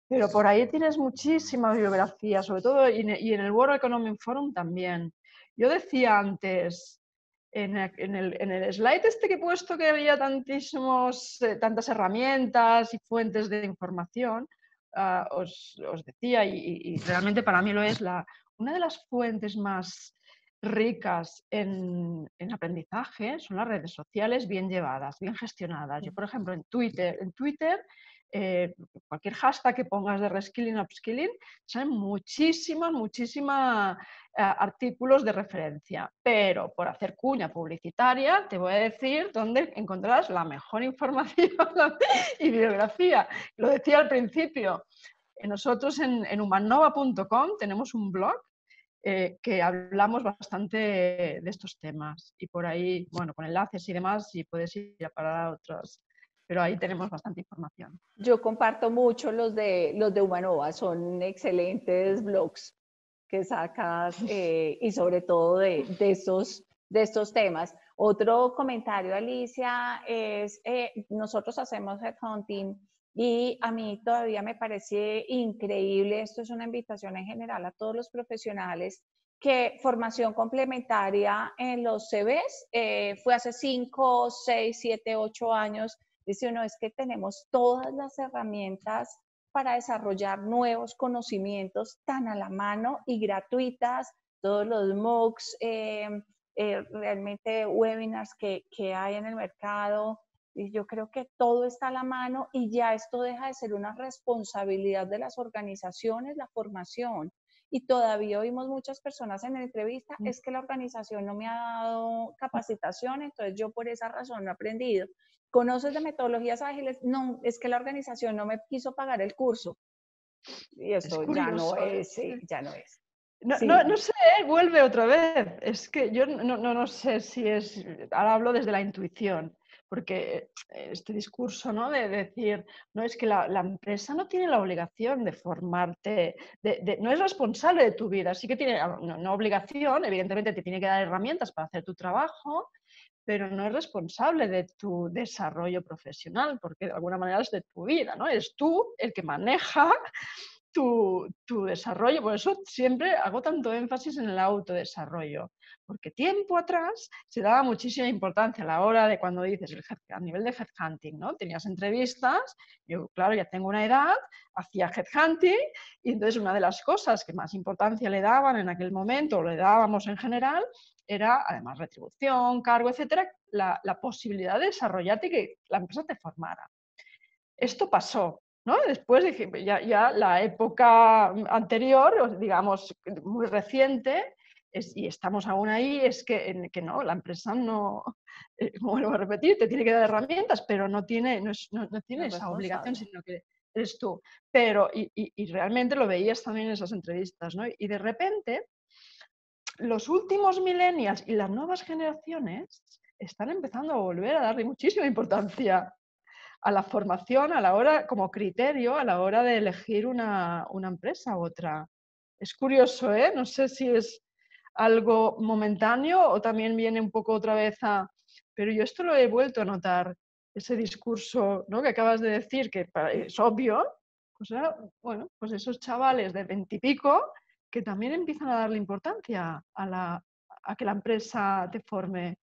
Pero por ahí tienes muchísima bibliografía, sobre todo, y en el World Economic Forum también. Yo decía antes, en el slide este que he puesto que había tantas herramientas y fuentes de información, os decía, y realmente para mí lo es, una de las fuentes más ricas en aprendizaje son las redes sociales bien llevadas, bien gestionadas. Yo, por ejemplo, en Twitter cualquier hashtag que pongas de reskilling, upskilling, salen muchísimos artículos de referencia. Pero por hacer cuña publicitaria, te voy a decir dónde encontrarás la mejor información y bibliografía. Lo decía al principio. Nosotros en humanova.com tenemos un blog que hablamos bastante de estos temas y por ahí, bueno, con enlaces y demás, y puedes ir a parar a otros, pero ahí tenemos bastante información. Yo comparto mucho los de Humanova, son excelentes blogs que sacas y sobre todo de estos temas. Otro comentario, Alicia, es nosotros hacemos headhunting y a mí todavía me parece increíble, esto es una invitación en general a todos los profesionales, que formación complementaria en los CVs fue hace 5, 6, 7, 8 años. Dice uno, es que tenemos todas las herramientas para desarrollar nuevos conocimientos tan a la mano y gratuitas, todos los MOOCs, realmente webinars que hay en el mercado. Y yo creo que todo está a la mano y ya esto deja de ser una responsabilidad de las organizaciones, la formación. Y todavía oímos muchas personas en la entrevista, es que la organización no me ha dado capacitación, entonces yo por esa razón no he aprendido. ¿Conoces de metodologías ágiles? No, es que la organización no me quiso pagar el curso. Y Es eso ya no curioso. es, sí, ya no es. No Sí, sé, vuelve otra vez. Es que yo no sé si es, ahora hablo desde la intuición, porque este discurso, ¿no? De decir, no es que la empresa no tiene la obligación de formarte, no es responsable de tu vida, sí que tiene una obligación, evidentemente te tiene que dar herramientas para hacer tu trabajo, pero no es responsable de tu desarrollo profesional, porque de alguna manera es de tu vida, ¿no? Eres tú el que maneja tu desarrollo. Por eso siempre hago tanto énfasis en el autodesarrollo, porque tiempo atrás se daba muchísima importancia a la hora de cuando dices a nivel de headhunting, ¿no? Tenías entrevistas, yo claro, ya tengo una edad, hacía headhunting y entonces una de las cosas que más importancia le daban en aquel momento, o le dábamos en general, era además retribución, cargo, etcétera, la posibilidad de desarrollarte y que la empresa te formara. Esto pasó. ¿no? Después dije, ya la época anterior, digamos, muy reciente, y estamos aún ahí, es que no, la empresa no, vuelvo a repetir, te tiene que dar herramientas, pero no tiene, no tiene Es esa obligación, responsable. sino que eres tú. Pero, y realmente lo veías también en esas entrevistas, ¿no? Y de repente, los últimos millennials y las nuevas generaciones están empezando a volver a darle muchísima importancia a la formación a la hora, como criterio, a la hora de elegir una empresa u otra. Es curioso, ¿eh? No sé si es algo momentáneo o también viene un poco otra vez a... Pero yo esto lo he vuelto a notar, ese discurso, ¿no?, que acabas de decir, que es obvio, pues, bueno, pues esos chavales de 20 y pico que también empiezan a darle importancia a que la empresa te forme.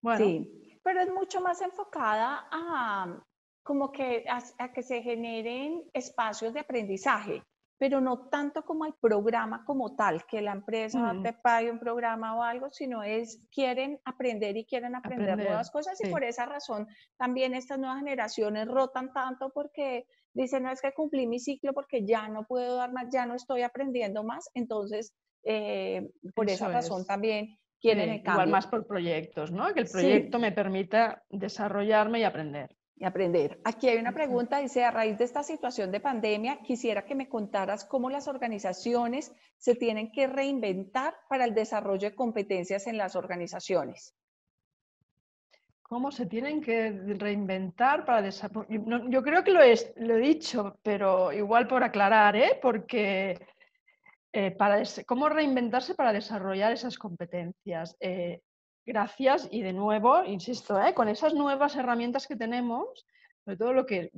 Bueno, Sí, pero es mucho más enfocada a como que a que se generen espacios de aprendizaje, pero no tanto como el programa como tal, que la empresa mm, te pague un programa o algo, sino es quieren aprender y quieren aprender aprender, nuevas cosas y sí. por esa razón también estas nuevas generaciones rotan tanto porque dicen, no es que cumplí mi ciclo porque ya no puedo dar más, ya no estoy aprendiendo más, entonces por esa Eso razón es. también quieren Sí, el igual cambio. más por proyectos, ¿no? Que el proyecto Sí, me permita desarrollarme y aprender. y aprender. Aquí hay una Ujú. pregunta, dice, a raíz de esta situación de pandemia, quisiera que me contaras cómo las organizaciones se tienen que reinventar para el desarrollo de competencias en las organizaciones. ¿Cómo se tienen que reinventar para desarrollar? Yo creo que lo he dicho, pero igual por aclarar, ¿eh? Porque ¿cómo reinventarse para desarrollar esas competencias? Gracias y de nuevo, insisto, con esas nuevas herramientas que tenemos, sobre todo lo que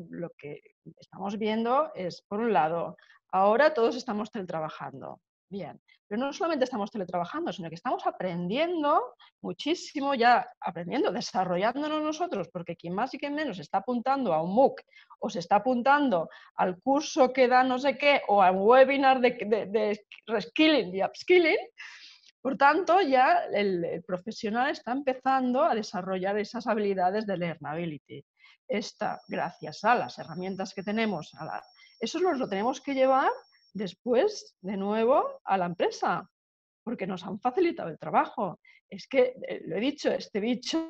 estamos viendo es, por un lado, ahora todos estamos teletrabajando. Bien, pero no solamente estamos teletrabajando, sino que estamos aprendiendo muchísimo, ya aprendiendo, desarrollándonos nosotros, porque quien más y quien menos está apuntando a un MOOC o se está apuntando al curso que da no sé qué o al webinar de reskilling y upskilling. Por tanto, ya el profesional está empezando a desarrollar esas habilidades de learnability. Gracias a las herramientas que tenemos, eso lo tenemos que llevar después, de nuevo, a la empresa, porque nos han facilitado el trabajo. Es que, lo he dicho, este bicho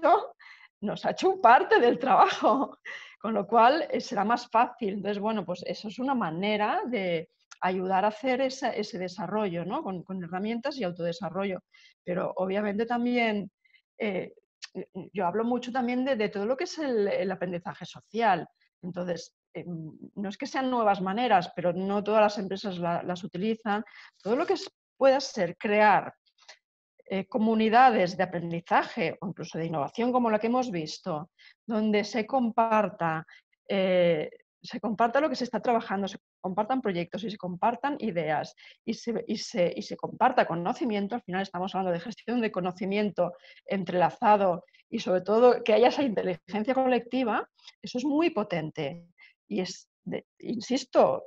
nos ha hecho parte del trabajo, con lo cual será más fácil. Entonces, bueno, pues eso es una manera de ayudar a hacer ese desarrollo, ¿no? Con herramientas y autodesarrollo. Pero obviamente también, eh, yo hablo mucho también de todo lo que es el aprendizaje social. Entonces, no es que sean nuevas maneras, pero no todas las empresas las utilizan. Todo lo que pueda ser crear comunidades de aprendizaje o incluso de innovación como la que hemos visto, donde se comparta lo que se está trabajando, se compartan proyectos y se compartan ideas y se comparta conocimiento. Al final estamos hablando de gestión de conocimiento entrelazado y sobre todo que haya esa inteligencia colectiva. Eso es muy potente y insisto,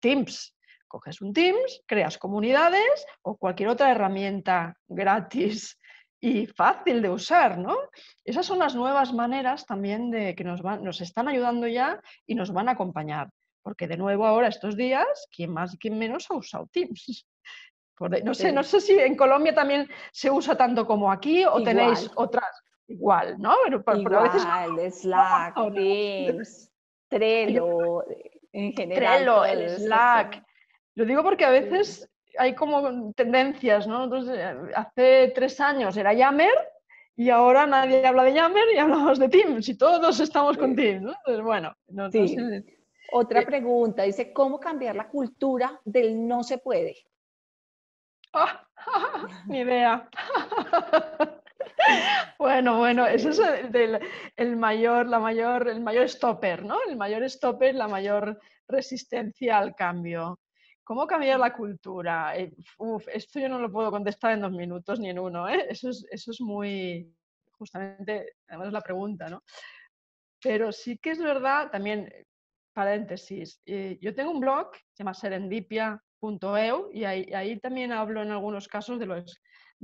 Teams. Coges un Teams, creas comunidades o cualquier otra herramienta gratis y fácil de usar, ¿no? Esas son las nuevas maneras también de que nos están ayudando ya y nos van a acompañar. Porque de nuevo ahora estos días, quien más y quien menos ha usado Teams. No sé si en Colombia también se usa tanto como aquí o Igual, tenéis otras igual, ¿no? Pero a veces igual, vamos Slack, zonas. Teams, Yo Trello, en general Trello, el todas estas Slack. cosas. Lo digo porque a Sí, veces hay como tendencias, ¿no? Entonces, hace 3 años era Yammer y ahora nadie habla de Yammer y hablamos de Teams y todos estamos con sí, Teams, ¿no? Entonces, bueno, no sí. sé. Otra eh, pregunta, dice, ¿cómo cambiar la cultura del no se puede? ¡ah! Ni idea. Bueno, eso es Sí, el mayor stopper, ¿no? El mayor stopper, la mayor resistencia al cambio. ¿Cómo cambiar la cultura? Esto yo no lo puedo contestar en 2 minutos ni en uno, ¿eh? Eso es muy, justamente, además es la pregunta, ¿no? Pero sí que es verdad, también, paréntesis, yo tengo un blog, se llama serendipia.eu y ahí también hablo en algunos casos de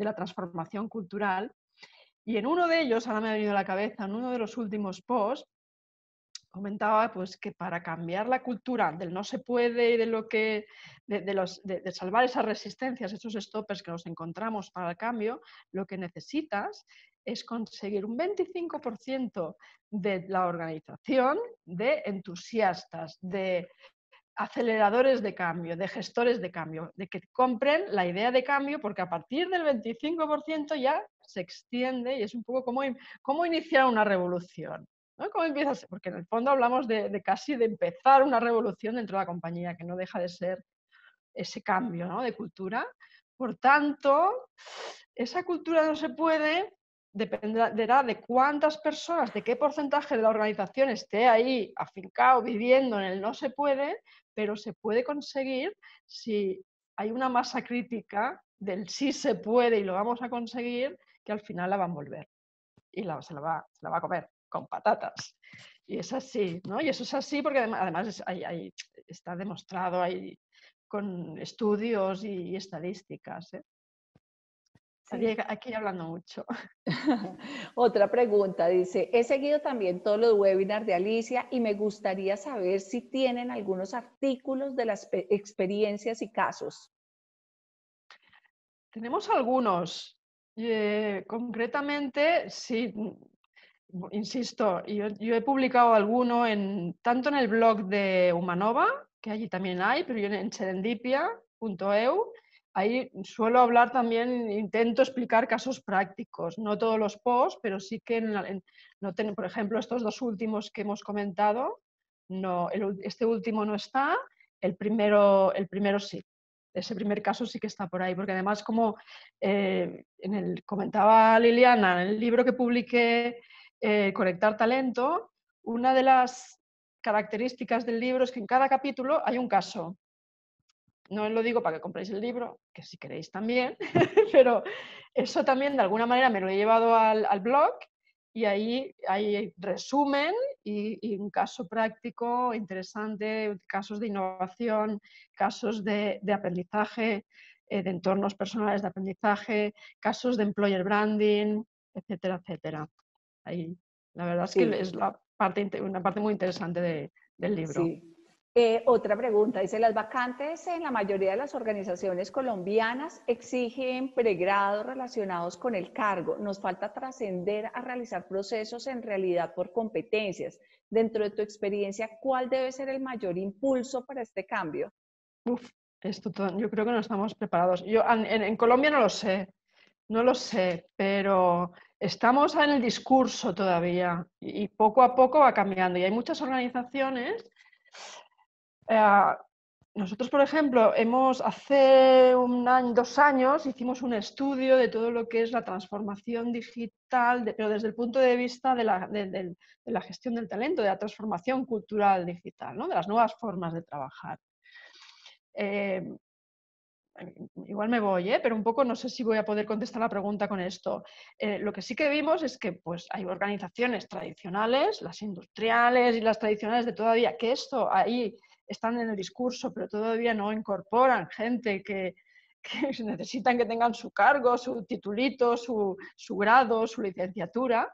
la transformación cultural y en uno de ellos, ahora me ha venido a la cabeza, en uno de los últimos posts, comentaba pues, que para cambiar la cultura del no se puede y de lo que de salvar esas resistencias, esos stoppers que nos encontramos para el cambio, lo que necesitas es conseguir un 25% de la organización de entusiastas, de aceleradores de cambio, de gestores de cambio, de que compren la idea de cambio, porque a partir del 25% ya se extiende y es un poco como iniciar una revolución. ¿No? ¿Cómo empiezas? Porque en el fondo hablamos de casi de empezar una revolución dentro de la compañía, que no deja de ser ese cambio, ¿no? De cultura. Por tanto, esa cultura no se puede, dependerá de cuántas personas, de qué porcentaje de la organización esté ahí afincado, viviendo en el no se puede, pero se puede conseguir si hay una masa crítica del sí se puede y lo vamos a conseguir, que al final la va a envolver y se la va a comer con patatas. Y es así, ¿no? Y eso es así porque además está demostrado con estudios y estadísticas. ¿Eh? Sí. Aquí hablando mucho. Otra pregunta, dice, he seguido también todos los webinars de Alicia y me gustaría saber si tienen algunos artículos de las experiencias y casos. Tenemos algunos. Concretamente, sí, insisto, yo he publicado alguno tanto en el blog de Humanova, que allí también hay, pero yo en serendipia.eu, ahí suelo hablar también, intento explicar casos prácticos, no todos los posts, pero sí que, por ejemplo, estos dos últimos que hemos comentado, no, este último no está, el primero sí. Ese primer caso sí que está por ahí, porque además, como comentaba Liliana, en el libro que publiqué, Conectar Talento, una de las características del libro es que en cada capítulo hay un caso. No os lo digo para que compréis el libro, que si queréis también, pero eso también de alguna manera me lo he llevado al blog y ahí hay resumen y un caso práctico interesante, casos de innovación, casos de aprendizaje, de entornos personales de aprendizaje, casos de employer branding, etcétera, etcétera. Ahí, la verdad es que Sí, es una parte muy interesante del libro. sí. Otra pregunta, dice, las vacantes en la mayoría de las organizaciones colombianas exigen pregrados relacionados con el cargo. Nos falta trascender a realizar procesos en realidad por competencias. Dentro de tu experiencia, ¿cuál debe ser el mayor impulso para este cambio? Uf, yo creo que no estamos preparados. Yo en Colombia no lo sé, pero estamos en el discurso todavía y poco a poco va cambiando. Y hay muchas organizaciones. Nosotros, por ejemplo, hace 2 años hicimos un estudio de todo lo que es la transformación digital, pero desde el punto de vista de la gestión del talento, de la transformación cultural digital, ¿no? De las nuevas formas de trabajar. Igual me voy, pero un poco no sé si voy a poder contestar la pregunta con esto. Lo que sí que vimos es que pues, hay organizaciones tradicionales, las industriales y las tradicionales de todavía, que esto ahí están en el discurso, pero todavía no incorporan gente que necesitan que tengan su cargo, su titulito, su grado, su licenciatura,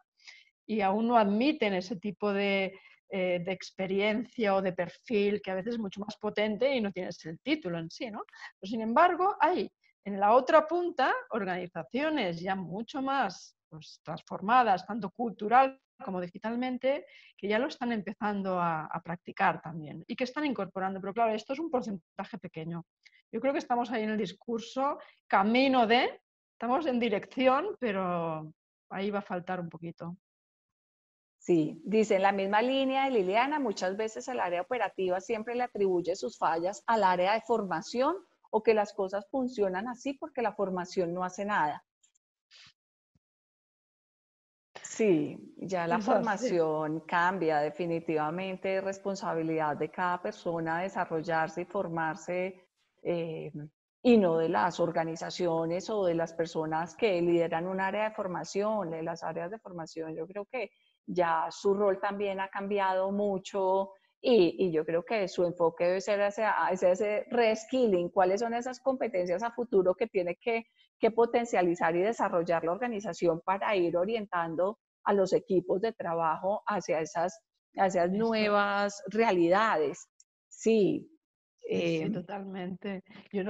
y aún no admiten ese tipo de experiencia o de perfil que a veces es mucho más potente y no tienes el título en sí, ¿no? Pero sin embargo, hay en la otra punta organizaciones ya mucho más pues, transformadas, tanto cultural como digitalmente, que ya lo están empezando a practicar también y que están incorporando. Pero claro, esto es un porcentaje pequeño. Yo creo que estamos ahí en el discurso, estamos en dirección, pero ahí va a faltar un poquito. Sí, dice en la misma línea de Liliana, muchas veces el área operativa siempre le atribuye sus fallas al área de formación o que las cosas funcionan así porque la formación no hace nada. Sí, ya la Es así. formación cambia definitivamente, es responsabilidad de cada persona desarrollarse y formarse eh, y no de las organizaciones o de las personas que lideran un área de formación, de las áreas de formación. Yo creo que ya su rol también ha cambiado mucho y yo creo que su enfoque debe ser hacia ese reskilling, cuáles son esas competencias a futuro que tiene que potencializar y desarrollar la organización para ir orientando a los equipos de trabajo hacia esas a esas Eso. nuevas realidades. Sí. Sí, sí, totalmente.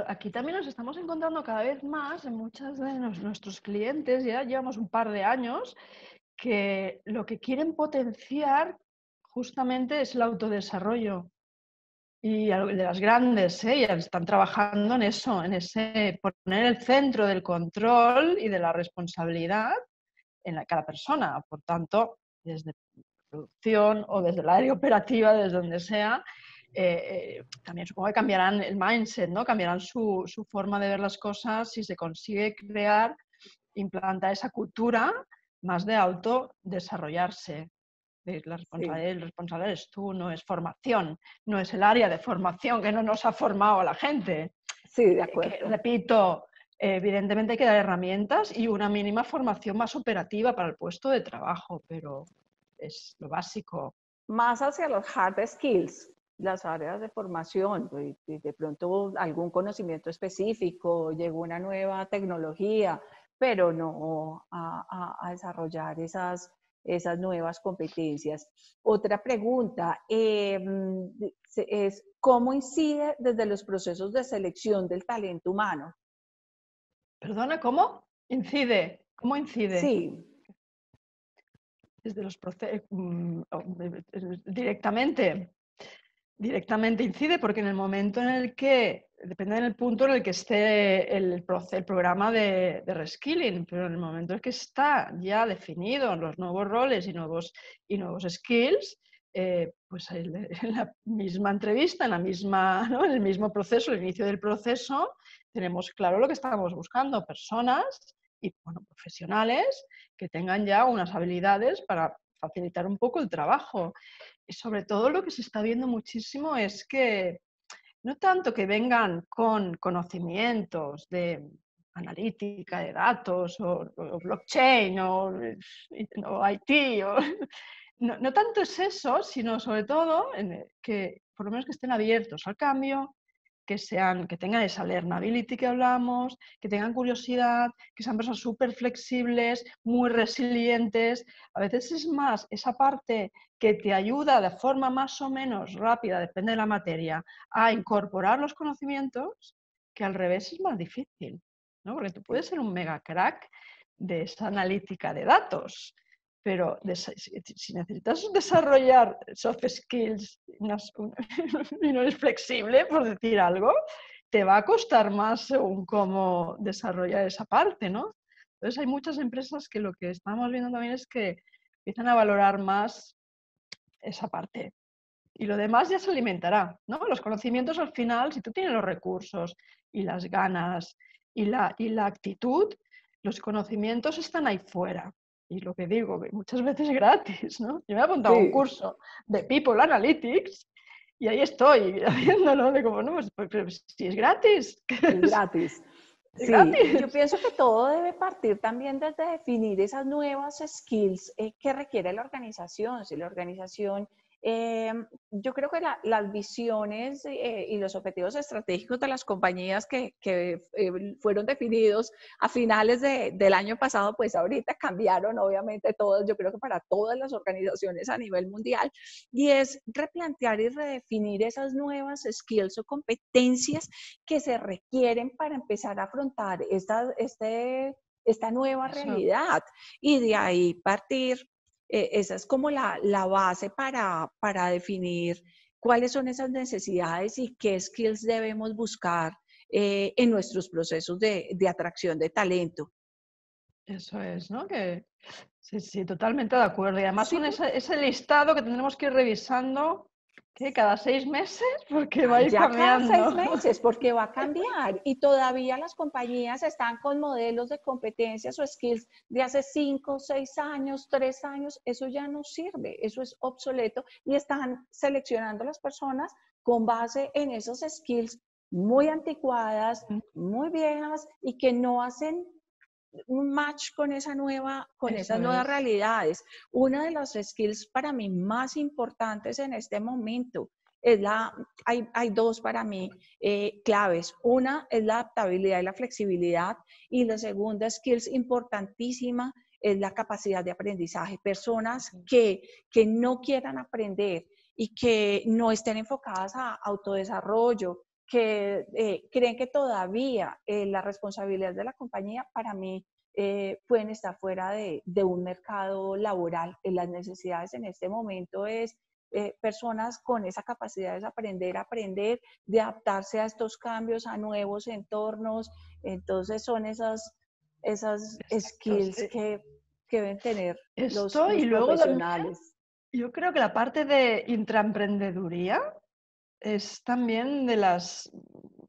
Aquí también nos estamos encontrando cada vez más en muchos de nuestros clientes, ya llevamos un par de años, que lo que quieren potenciar justamente es el autodesarrollo. Y de las grandes, ya están trabajando en eso, en ese poner el centro del control y de la responsabilidad en cada persona. Por tanto, desde producción o desde el área operativa, desde donde sea, también supongo que cambiarán el mindset, ¿no? Cambiarán su forma de ver las cosas si se consigue crear, implantar esa cultura más de autodesarrollarse. Sí, El responsable eres tú, no es formación, no es el área de formación que no nos ha formado a la gente. sí, de Que, acuerdo. repito, evidentemente hay que dar herramientas y una mínima formación más operativa para el puesto de trabajo, pero es lo básico. Más hacia los hard skills, las áreas de formación, y de pronto algún conocimiento específico, llegó una nueva tecnología, pero no a desarrollar esas nuevas competencias. Otra pregunta es, ¿cómo incide desde los procesos de selección del talento humano? Perdona, ¿cómo? Incide. ¿Cómo incide? Sí, Desde los directamente. Directamente incide porque en el momento en el que, depende del punto en el que esté el programa de reskilling, pero en el momento en el que está ya definido los nuevos roles y nuevos skills, pues en la misma entrevista, ¿no? En el mismo proceso, el inicio del proceso, tenemos claro lo que estamos buscando, personas y profesionales que tengan ya unas habilidades para facilitar un poco el trabajo. Y sobre todo lo que se está viendo muchísimo es que no tanto que vengan con conocimientos de analítica de datos o blockchain o IT, no tanto es eso, sino sobre todo que por lo menos que estén abiertos al cambio, que tengan esa learnability que hablamos, que tengan curiosidad, que sean personas súper flexibles, muy resilientes. A veces es más esa parte que te ayuda de forma más o menos rápida, depende de la materia, a incorporar los conocimientos, que al revés es más difícil, ¿no? Porque tú puedes ser un mega crack de esa analítica de datos, pero si necesitas desarrollar soft skills y no eres flexible, por decir algo, te va a costar más según cómo desarrollar esa parte, ¿no? Entonces hay muchas empresas que lo que estamos viendo también es que empiezan a valorar más esa parte. Y lo demás ya se alimentará, ¿no? Los conocimientos al final, si tú tienes los recursos y las ganas y la actitud, los conocimientos están ahí fuera. Y lo que digo, que muchas veces gratis, ¿no? Yo me he apuntado a un sí, curso de People Analytics y ahí estoy haciéndolo, de como, no, pues, si es gratis, es gratis. es Sí, yo gratis. pienso que todo debe partir también desde definir esas nuevas skills que requiere la organización. Si la organización, yo creo que las visiones y los objetivos estratégicos de las compañías que fueron definidos a finales del año pasado, pues ahorita cambiaron obviamente todas, yo creo que para todas las organizaciones a nivel mundial, y es replantear y redefinir esas nuevas skills o competencias que se requieren para empezar a afrontar esta nueva Eso, realidad y de ahí partir. Esa es como la base para definir cuáles son esas necesidades y qué skills debemos buscar en nuestros procesos de atracción de talento. eso es, ¿no? Que, sí, sí, totalmente de acuerdo. Y además Sí, son ese listado que tendremos que ir revisando que cada 6 meses porque va a ir ya cada cambiando. 6 meses, porque va a cambiar y todavía las compañías están con modelos de competencias o skills de hace 5, 6 años, 3 años. Eso ya no sirve, eso es obsoleto y están seleccionando las personas con base en esos skills muy anticuadas, muy viejas y que no hacen un match con esas Eso nuevas es. realidades. Una de las skills para mí más importantes en este momento es hay dos para mí claves. Una es la adaptabilidad y la flexibilidad y la segunda skills importantísima es la capacidad de aprendizaje. Personas que no quieran aprender y que no estén enfocadas a autodesarrollo, que creen que todavía la responsabilidad de la compañía, para mí, pueden estar fuera de un mercado laboral. Las necesidades en este momento es personas con esa capacidad de aprender, de adaptarse a estos cambios, a nuevos entornos. Entonces son esas Exacto, skills sí. que deben tener Esto y los luego también profesionales. yo creo que la parte de intraemprendeduría es también de las,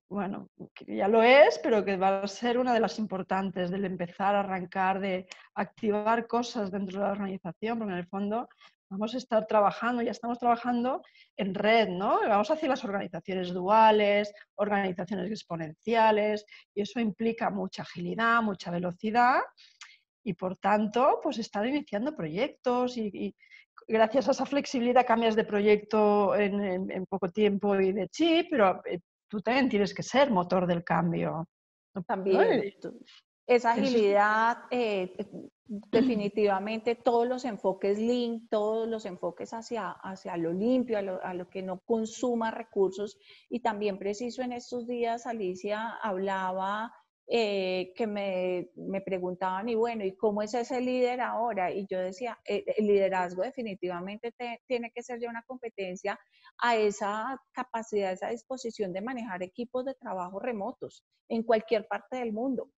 bueno, que ya lo es, pero que va a ser una de las importantes del empezar a arrancar, de activar cosas dentro de la organización, porque en el fondo vamos a estar trabajando, ya estamos trabajando en red, ¿no? Vamos hacia las organizaciones duales, organizaciones exponenciales, y eso implica mucha agilidad, mucha velocidad, y por tanto, pues estar iniciando proyectos y gracias a esa flexibilidad cambias de proyecto en poco tiempo y de chip, pero tú también tienes que ser motor del cambio, ¿no? También esa Eso es agilidad, definitivamente todos los enfoques lean, todos los enfoques hacia lo limpio, a lo que no consuma recursos. Y también preciso en estos días, Alicia hablaba que me preguntaban, y bueno, ¿y cómo es ese líder ahora? Y yo decía, el liderazgo definitivamente tiene que ser ya una competencia a esa capacidad, esa disposición de manejar equipos de trabajo remotos en cualquier parte del mundo.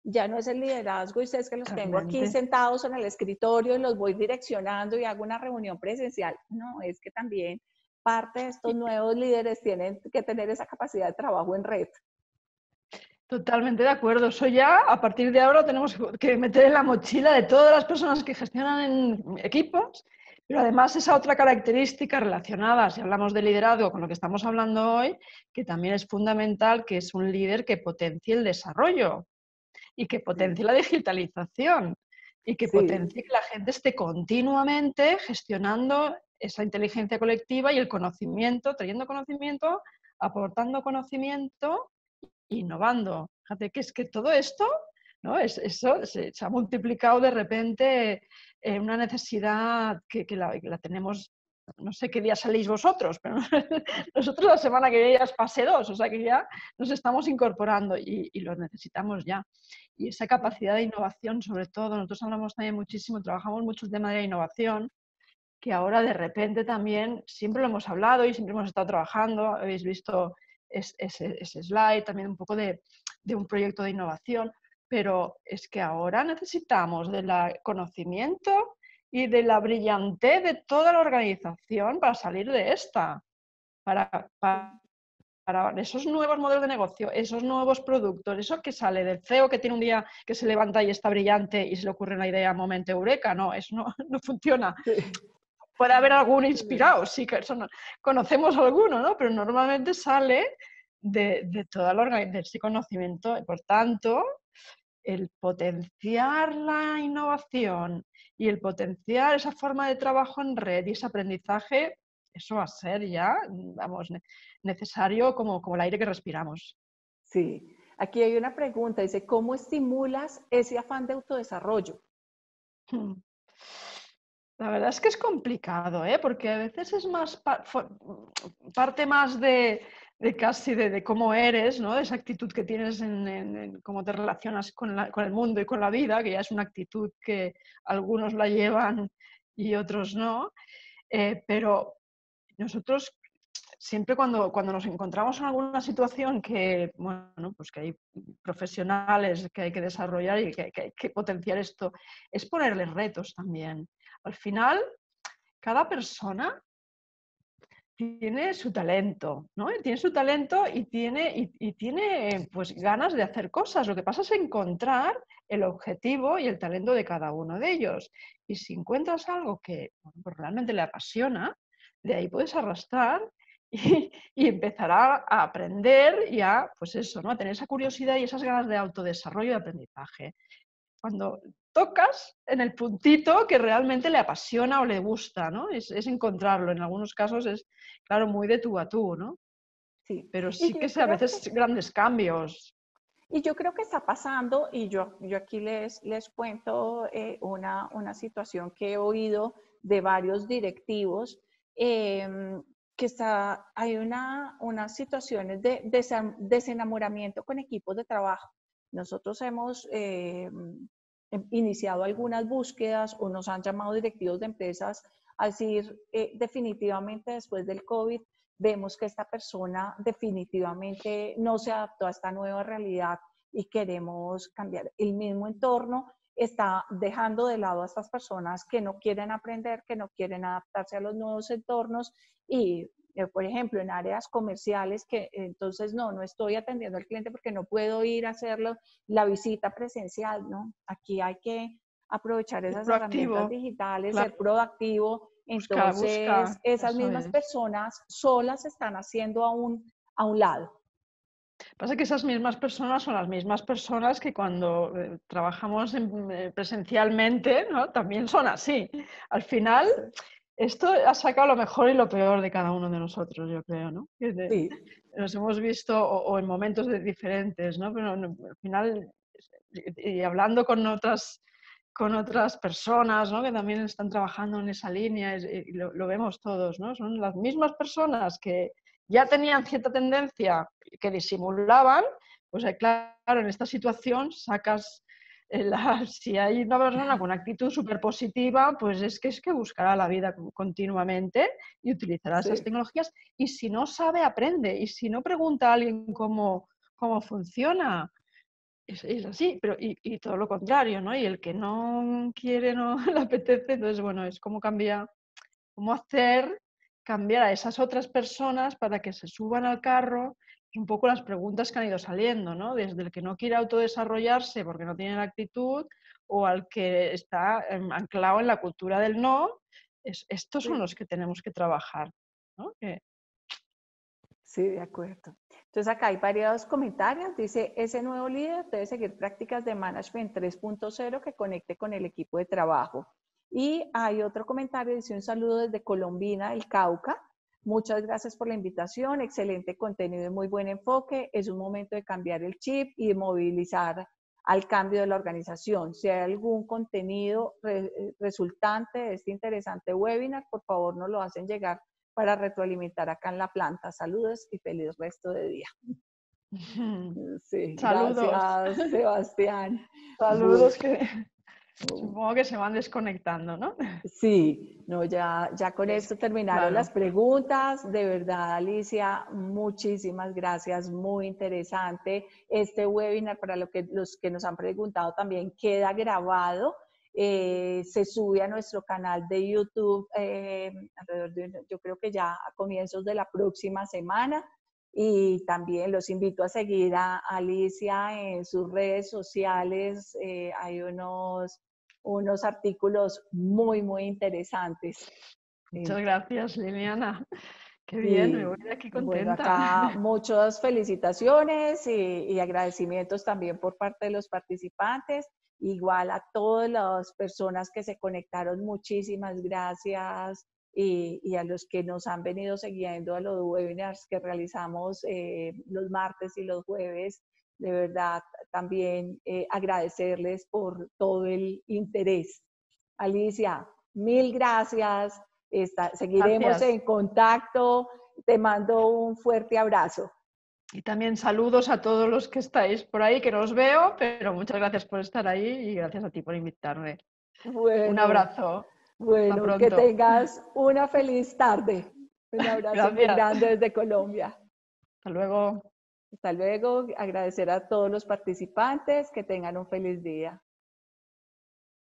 Ya no es el liderazgo y ustedes que los tengo aquí totalmente. sentados en el escritorio y los voy direccionando y hago una reunión presencial. No, es que también parte de estos nuevos líderes tienen que tener esa capacidad de trabajo en red. Totalmente de acuerdo. Eso ya, a partir de ahora, tenemos que meter en la mochila de todas las personas que gestionan en equipos, pero además esa otra característica relacionada, si hablamos de liderazgo con lo que estamos hablando hoy, que también es fundamental, que es un líder que potencie el desarrollo y que Sí, potencie la digitalización y que sí, potencie que la gente esté continuamente gestionando esa inteligencia colectiva y el conocimiento, trayendo conocimiento, aportando conocimiento, innovando. Fíjate que es que todo esto, ¿no? Eso se ha multiplicado de repente una necesidad que la tenemos, no sé qué día salís vosotros, pero nosotros la semana que viene ya es fase 2, o sea que ya nos estamos incorporando y lo necesitamos ya. Y esa capacidad de innovación, sobre todo, nosotros hablamos también muchísimo, trabajamos mucho el tema de la innovación, que ahora de repente también, siempre lo hemos hablado y siempre hemos estado trabajando, habéis visto ese slide, también un poco de un proyecto de innovación, pero es que ahora necesitamos del conocimiento y de la brillantez de toda la organización para salir de esta, para, para, para esos nuevos modelos de negocio, esos nuevos productos, eso que sale del CEO que tiene un día que se levanta y está brillante y se le ocurre una idea, momento eureka, no, eso no, no funciona. sí. Puede haber algún inspirado, sí que conocemos alguno, ¿no? Pero normalmente sale de toda de ese conocimiento. Y por tanto, el potenciar la innovación y el potenciar esa forma de trabajo en red y ese aprendizaje, eso va a ser ya, vamos, necesario como el aire que respiramos. Sí. Aquí hay una pregunta, dice, ¿cómo estimulas ese afán de autodesarrollo? La verdad es que es complicado, ¿eh? Porque a veces es más parte más de casi de cómo eres, ¿no? De esa actitud que tienes en cómo te relacionas con el mundo y con la vida, que ya es una actitud que algunos la llevan y otros no. Pero nosotros siempre cuando nos encontramos en alguna situación que, bueno, pues que hay profesionales que hay que desarrollar y que hay que potenciar esto, es ponerles retos también. Al final, cada persona tiene su talento, ¿no? Tiene su talento y tiene pues ganas de hacer cosas. Lo que pasa es encontrar el objetivo y el talento de cada uno de ellos. Y si encuentras algo que bueno, pues realmente le apasiona, de ahí puedes arrastrar y empezar a aprender y a, pues eso, ¿no? A tener esa curiosidad y esas ganas de autodesarrollo y aprendizaje. Cuando tocas en el puntito que realmente le apasiona o le gusta, ¿no? Es encontrarlo. En algunos casos es, claro, muy de tú a tú, ¿no? Sí. Pero Y sí que yo es a creo que veces grandes cambios. Y yo creo que está pasando, y yo aquí les cuento una situación que he oído de varios directivos, que hay unas situaciones de desenamoramiento con equipos de trabajo. Nosotros hemos iniciado algunas búsquedas o nos han llamado directivos de empresas a decir, definitivamente después del COVID, vemos que esta persona definitivamente no se adaptó a esta nueva realidad y queremos cambiar. El mismo entorno está dejando de lado a estas personas que no quieren aprender, que no quieren adaptarse a los nuevos entornos y, por ejemplo, en áreas comerciales que entonces no estoy atendiendo al cliente porque no puedo ir a hacerlo la visita presencial, ¿no? Aquí hay que aprovechar esas herramientas Proactivo, digitales, claro, ser proactivo. busca, Entonces, esas eso mismas es. personas solas se están haciendo a un lado. Pasa que esas mismas personas son las mismas personas que cuando trabajamos presencialmente, ¿no? También son así. Al final, esto ha sacado lo mejor y lo peor de cada uno de nosotros, yo creo, ¿no? Sí, Nos hemos visto o en momentos diferentes, ¿no? Pero al final, y hablando con otras personas, ¿no? Que también están trabajando en esa línea, y lo vemos todos, ¿no? Son las mismas personas que ya tenían cierta tendencia, que disimulaban, pues claro, en esta situación sacas, si hay una persona con una actitud súper positiva, pues es que buscará la vida continuamente y utilizará esas sí. tecnologías, y si no sabe, aprende, y si no, pregunta a alguien cómo funciona. Es así, pero y todo lo contrario, ¿no? Y el que no quiere, no le apetece, entonces, bueno, es como cómo hacer cambiar a esas otras personas para que se suban al carro. Un poco las preguntas que han ido saliendo, ¿no? Desde el que no quiere autodesarrollarse porque no tiene la actitud, o al que está anclado en la cultura del no. Estos son Sí. los que tenemos que trabajar, ¿no? Sí, de acuerdo. Entonces acá hay varios comentarios. Dice, ese nuevo líder debe seguir prácticas de management 3.0 que conecte con el equipo de trabajo. Y hay otro comentario, dice un saludo desde Colombina, el Cauca. Muchas gracias por la invitación, excelente contenido y muy buen enfoque. Es un momento de cambiar el chip y de movilizar al cambio de la organización. Si hay algún contenido resultante de este interesante webinar, por favor nos lo hacen llegar para retroalimentar acá en la planta. Saludos y feliz resto de día. Sí, Saludos, gracias, Sebastián. saludos que supongo que se van desconectando, ¿no? Sí, no, ya con esto terminaron las Claro. preguntas. De verdad, Alicia, muchísimas gracias, muy interesante. Este webinar, para los que nos han preguntado, también queda grabado. Se sube a nuestro canal de YouTube alrededor de, yo creo que ya a comienzos de la próxima semana. Y también los invito a seguir a Alicia en sus redes sociales. Hay unos artículos muy interesantes. Muchas gracias, Liliana. Qué bien, me voy Y de aquí bueno, contenta. acá muchas felicitaciones y agradecimientos también por parte de los participantes. Igual a todas las personas que se conectaron, muchísimas gracias. Y a los que nos han venido siguiendo a los webinars que realizamos los martes y los jueves, de verdad también agradecerles por todo el interés. Alicia, mil gracias. Seguiremos Gracias. en contacto. Te mando un fuerte abrazo. Y también saludos a todos los que estáis por ahí, que no os veo, pero muchas gracias por estar ahí y gracias a ti por invitarme. Un Bueno, abrazo. Hasta bueno, que pronto. tengas una feliz tarde. Un abrazo muy Gracias. grande desde Colombia. Hasta luego. Hasta luego. Agradecer a todos los participantes. Que tengan un feliz día.